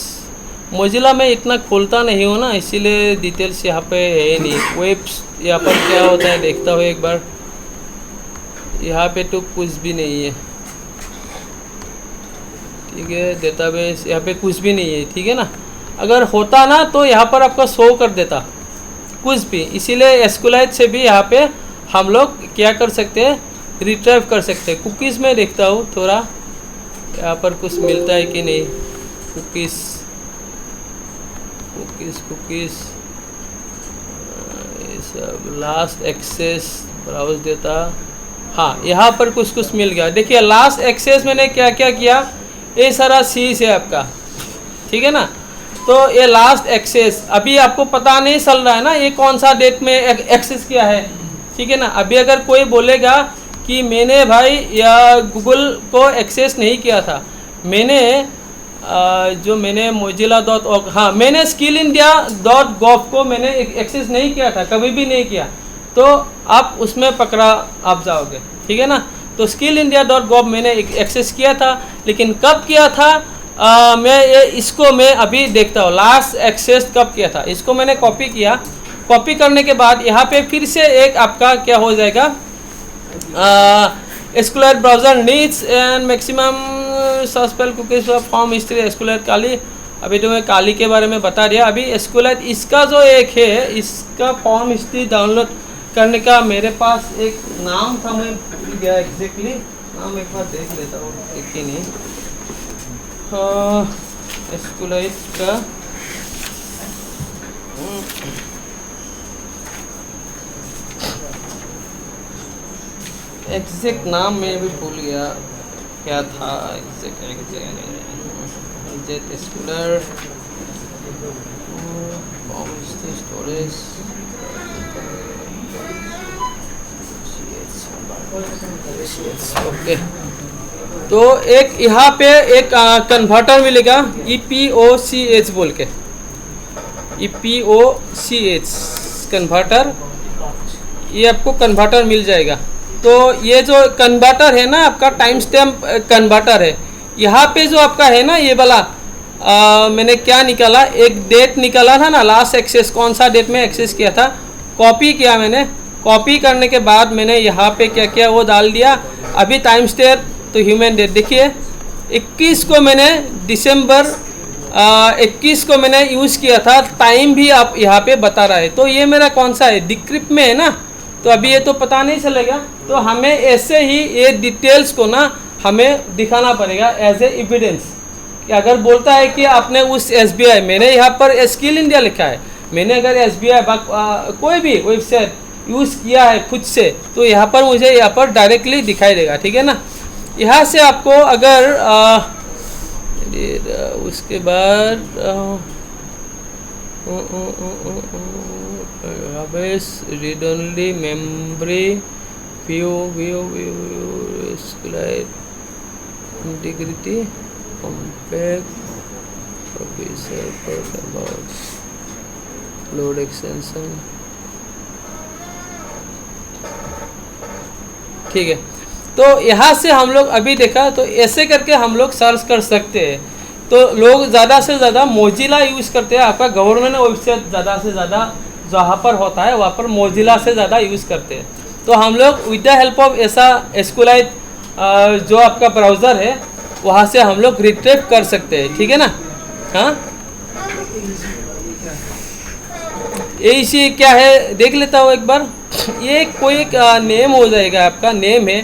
मोजिला में इतना खोलता नहीं हो ना, इसीलिए डिटेल्स यहाँ पे है नहीं। वेब्स यहाँ पर क्या होता है देखता हो एक बार। यहाँ पे तो कुछ भी नहीं है। ठीक है। डेटाबेस यहाँ पे कुछ भी नहीं है, ठीक है ना। अगर होता ना तो यहाँ पर आपका शो कर देता कुछ भी, इसीलिए एसक्यूएलाइट से भी यहाँ पे हम लोग क्या कर सकते हैं, रिट्राइव कर सकते हैं। कुकीज़ में देखता हूँ थोड़ा यहाँ पर कुछ मिलता है कि नहीं। कुकीज़ कुकीज़ कुकीज़ ये सब लास्ट एक्सेस ब्राउज देता, हाँ यहाँ पर कुछ मिल गया। देखिए लास्ट एक्सेस मैंने क्या क्या किया, ये सारा सीज है आपका, ठीक है ना। तो ये लास्ट एक्सेस अभी आपको पता नहीं चल रहा है ना ये कौन सा डेट में एक्सेस किया है, ठीक है ना। अभी अगर कोई बोलेगा कि मैंने भाई या गूगल को एक्सेस नहीं किया था, मैंने जो मैंने mozilla.org, हाँ मैंने skillindia.gov को मैंने एक्सेस नहीं किया था, कभी भी नहीं किया, तो आप उसमें पकड़ा आप जाओगे, ठीक है ना। तो skillindia.gov मैंने एक्सेस किया था, लेकिन कब किया था इसको मैं अभी देखता हूँ लास्ट एक्सेस कब किया था। इसको मैंने कॉपी किया, कॉपी करने के बाद यहाँ पे फिर से एक आपका क्या हो जाएगा, SQLite browser needs and maximum सस्पेल कुकीज फॉर्म हिस्ट्री एसक्यूएलाइट काली। अभी तो मैं काली के बारे में बता दिया। अभी एसक्यूएलाइट इसका जो एक है, इसका फॉर्म हिस्ट्री डाउनलोड करने का मेरे पास एक नाम था, मैं भूल गया एग्जैक्टली नाम, एक बार देख लेता हूँ एक ही नहीं। एसक्यूएलाइट का एग्जैक्ट नाम मैं भी भूल गया क्या था एग्जैक्ट एसक्यूएलाइट स्टोरेज ओके। तो एक यहाँ पे एक कन्वर्टर मिलेगा EPOCH बोल के, EPOCH कन्वर्टर, ये आपको कन्वर्टर मिल जाएगा। तो ये जो कन्वर्टर है ना आपका टाइम स्टैम्प कन्वर्टर है, यहाँ पे जो आपका है ना ये वाला मैंने क्या निकाला, एक डेट निकाला था ना लास्ट एक्सेस, कौन सा डेट में एक्सेस किया था, कॉपी किया मैंने। कॉपी करने के बाद मैंने यहाँ पे क्या किया वो डाल दिया। अभी टाइम स्टैम्प तो ह्यूमन डेट देखिए 21 को मैंने दिसंबर 21 को मैंने यूज़ किया था, टाइम भी आप यहाँ पे बता रहा है। तो ये मेरा कौन सा है, डिक्रिप्ट में है ना, तो अभी ये तो पता नहीं चलेगा। तो हमें ऐसे ही ये डिटेल्स को ना हमें दिखाना पड़ेगा एज ए एविडेंस कि अगर बोलता है कि आपने उस SBI, मैंने यहाँ पर स्किल इंडिया लिखा है, मैंने अगर SBI कोई भी वेबसाइट यूज़ किया है खुद से, तो यहाँ पर मुझे यहाँ पर डायरेक्टली दिखाई देगा, ठीक है ना। यहाँ से आपको अगर उसके बाद read only memory view integrity compact professor load extension, ठीक है। तो यहाँ से हम लोग अभी देखा, तो ऐसे करके हम लोग सर्च कर सकते हैं। तो लोग ज़्यादा से ज़्यादा मोजिला यूज़ करते हैं, आपका गवर्नमेंट वेबसाइट ज़्यादा से ज़्यादा जहाँ पर होता है वहाँ पर मोजिला से ज़्यादा यूज़ करते हैं। तो हम लोग विद द हेल्प ऑफ ऐसा एसक्यूएलाइट जो आपका ब्राउज़र है वहाँ से हम लोग रिट्रीव कर सकते हैं, ठीक है ना। हाँ ये क्या है देख लेता हूँ एक बार। ये कोई एक नेम हो जाएगा, आपका नेम है,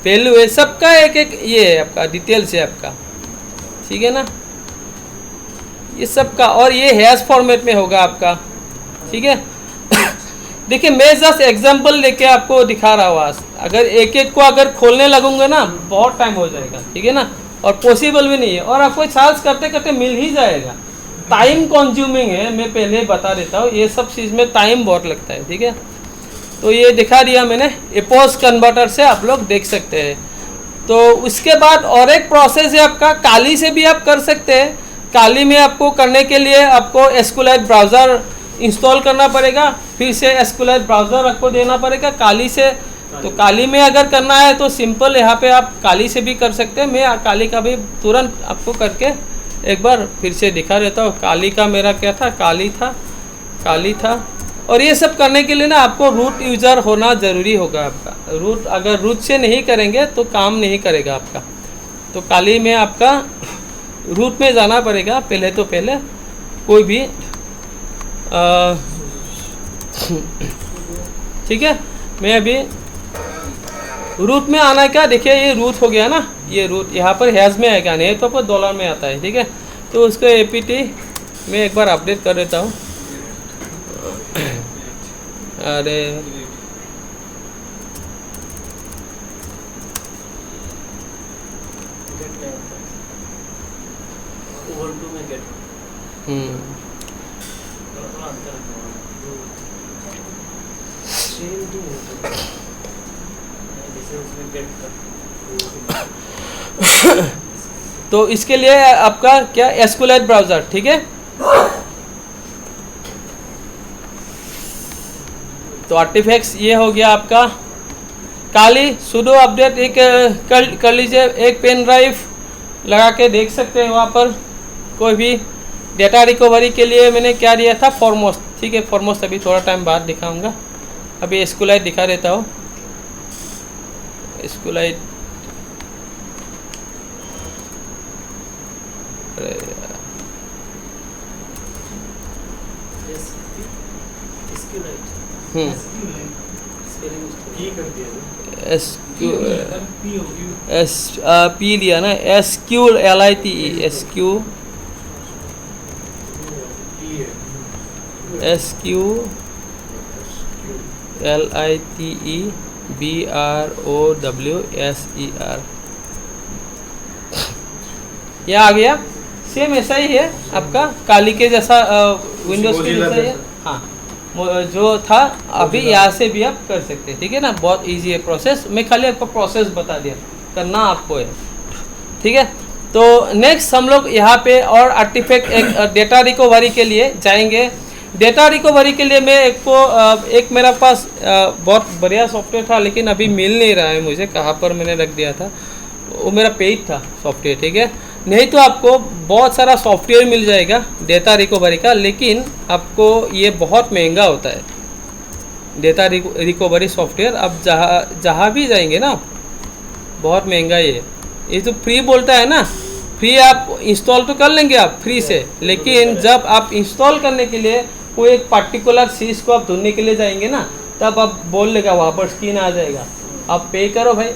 वैल्यू है, सबका एक एक ये है आपका डिटेल्स है आपका, ठीक है ना, ये सबका। और ये हैश फॉर्मेट में होगा आपका, ठीक है। देखिए मैं जस्ट एग्जांपल लेके आपको दिखा रहा हूँ। अगर एक एक को अगर खोलने लगूंगा ना बहुत टाइम हो जाएगा, ठीक है ना, और पॉसिबल भी नहीं है, और आपको सर्च करते करते मिल ही जाएगा। टाइम कंज्यूमिंग है, मैं पहले बता देता हूँ, ये सब चीज़ में टाइम बहुत लगता है, ठीक है। तो ये दिखा दिया मैंने, एपोस कन्वर्टर से आप लोग देख सकते हैं। तो उसके बाद और एक प्रोसेस है आपका, काली से भी आप कर सकते हैं। काली में आपको करने के लिए आपको एसक्यूएलाइट ब्राउज़र इंस्टॉल करना पड़ेगा, फिर से एसक्यूएलाइट ब्राउज़र आपको देना पड़ेगा काली से। तो काली में अगर करना है तो सिंपल यहाँ पे आप काली से भी कर सकते हैं। मैं काली का भी तुरंत आपको करके एक बार फिर से दिखा देता हूँ। काली का मेरा क्या था, काली था। और ये सब करने के लिए ना आपको रूट यूज़र होना ज़रूरी होगा आपका। रूट अगर रूट से नहीं करेंगे तो काम नहीं करेगा आपका। तो काली में आपका रूट में जाना पड़ेगा पहले। तो पहले कोई भी ठीक है, मैं अभी रूट में आना क्या, देखिए ये रूट हो गया ना, ये रूट यहाँ पर हैज़ में आएगा, नहीं तो पर डॉलर में आता है। ठीक है, तो उसको APT मैं एक बार अपडेट कर देता हूँ। अरे Ubuntu में get थोड़ा अंतर है। Same thing होता है। जैसे उसमें get कर तो इसके लिए आपका क्या SQLite ब्राउज़र, ठीक है। तो आर्टिफैक्ट्स ये हो गया आपका। काली सुडो अपडेट एक कर लीजिए, एक पेन ड्राइव लगा के देख सकते हैं वहाँ पर। कोई भी डेटा रिकवरी के लिए मैंने क्या दिया था, फॉरमोस्ट, ठीक है। फॉरमोस्ट अभी थोड़ा टाइम बाद दिखाऊंगा, अभी SQLite दिखा देता हूँ। SQLite P लिया ना, SQLite BROWSER ये आ गया। सेम ऐसा ही है आपका, काली के जैसा विंडोज के जैसा ही है। हाँ, जो था अभी यहाँ से भी आप कर सकते हैं, ठीक है ना। बहुत इजी है प्रोसेस, मैं खाली आपको प्रोसेस बता दिया, करना आपको है, ठीक है। तो नेक्स्ट हम लोग यहाँ पे और आर्टिफैक्ट एक डेटा रिकवरी के लिए जाएंगे। डेटा रिकवरी के लिए मैं एक मेरा पास बहुत बढ़िया सॉफ्टवेयर था, लेकिन अभी मिल नहीं रहा है मुझे, कहाँ पर मैंने रख दिया था। वो मेरा पेड था सॉफ्टवेयर, ठीक है। नहीं तो आपको बहुत सारा सॉफ्टवेयर मिल जाएगा डेटा रिकवरी का, लेकिन आपको ये बहुत महंगा होता है डेटा रिकवरी सॉफ्टवेयर। आप जहाँ भी जाएंगे ना, बहुत महंगा ये तो फ्री बोलता है ना, फ्री आप इंस्टॉल तो कर लेंगे आप फ्री से, लेकिन जब आप इंस्टॉल करने के लिए कोई एक पर्टिकुलर चीज़ को आप ढूंढने के लिए जाएंगे ना, तब आप बोल लेगा, वहाँ पर स्क्रीन आ जाएगा, आप पे करो भाई,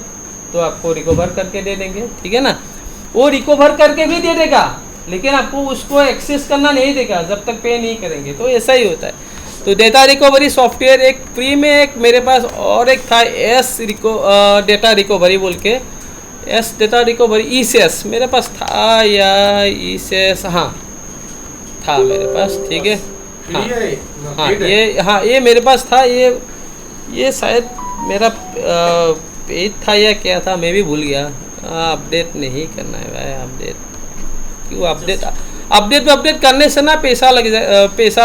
तो आपको रिकवर करके दे देंगे, ठीक है ना। वो रिकवर करके भी दे देगा, लेकिन आपको उसको एक्सेस करना नहीं देगा जब तक पे नहीं करेंगे। तो ऐसा ही होता है। तो डेटा रिकवरी सॉफ्टवेयर एक फ्री में, एक मेरे पास और एक था डेटा रिकवरी बोल के, डेटा रिकवरी ECS मेरे पास था, या ECS, हाँ था मेरे पास, ठीक है। हाँ ये मेरे पास था, ये शायद मेरा पेज था या क्या था, मैं भी भूल गया। अपडेट नहीं करना है भाई, अपडेट क्यों, अपडेट करने से ना पैसा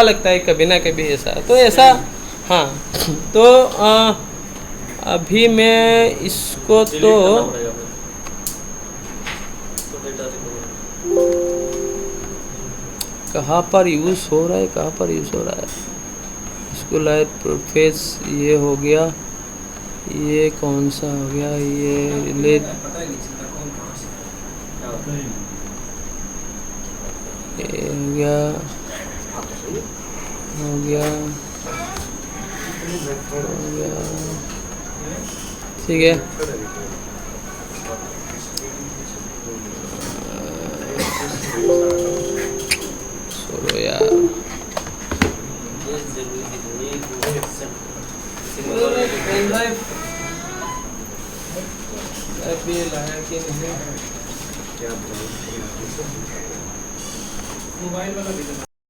लगता है कभी ना कभी, ऐसा तो ऐसा। हाँ तो अभी मैं इसको तो कहाँ पर यूज़ हो रहा है, इसको लाइट प्रोफेस ये हो गया, ये कौन सा हो गया, ये लेट हो गया ठीक है। छोड़ो यार, मोबाइल वाला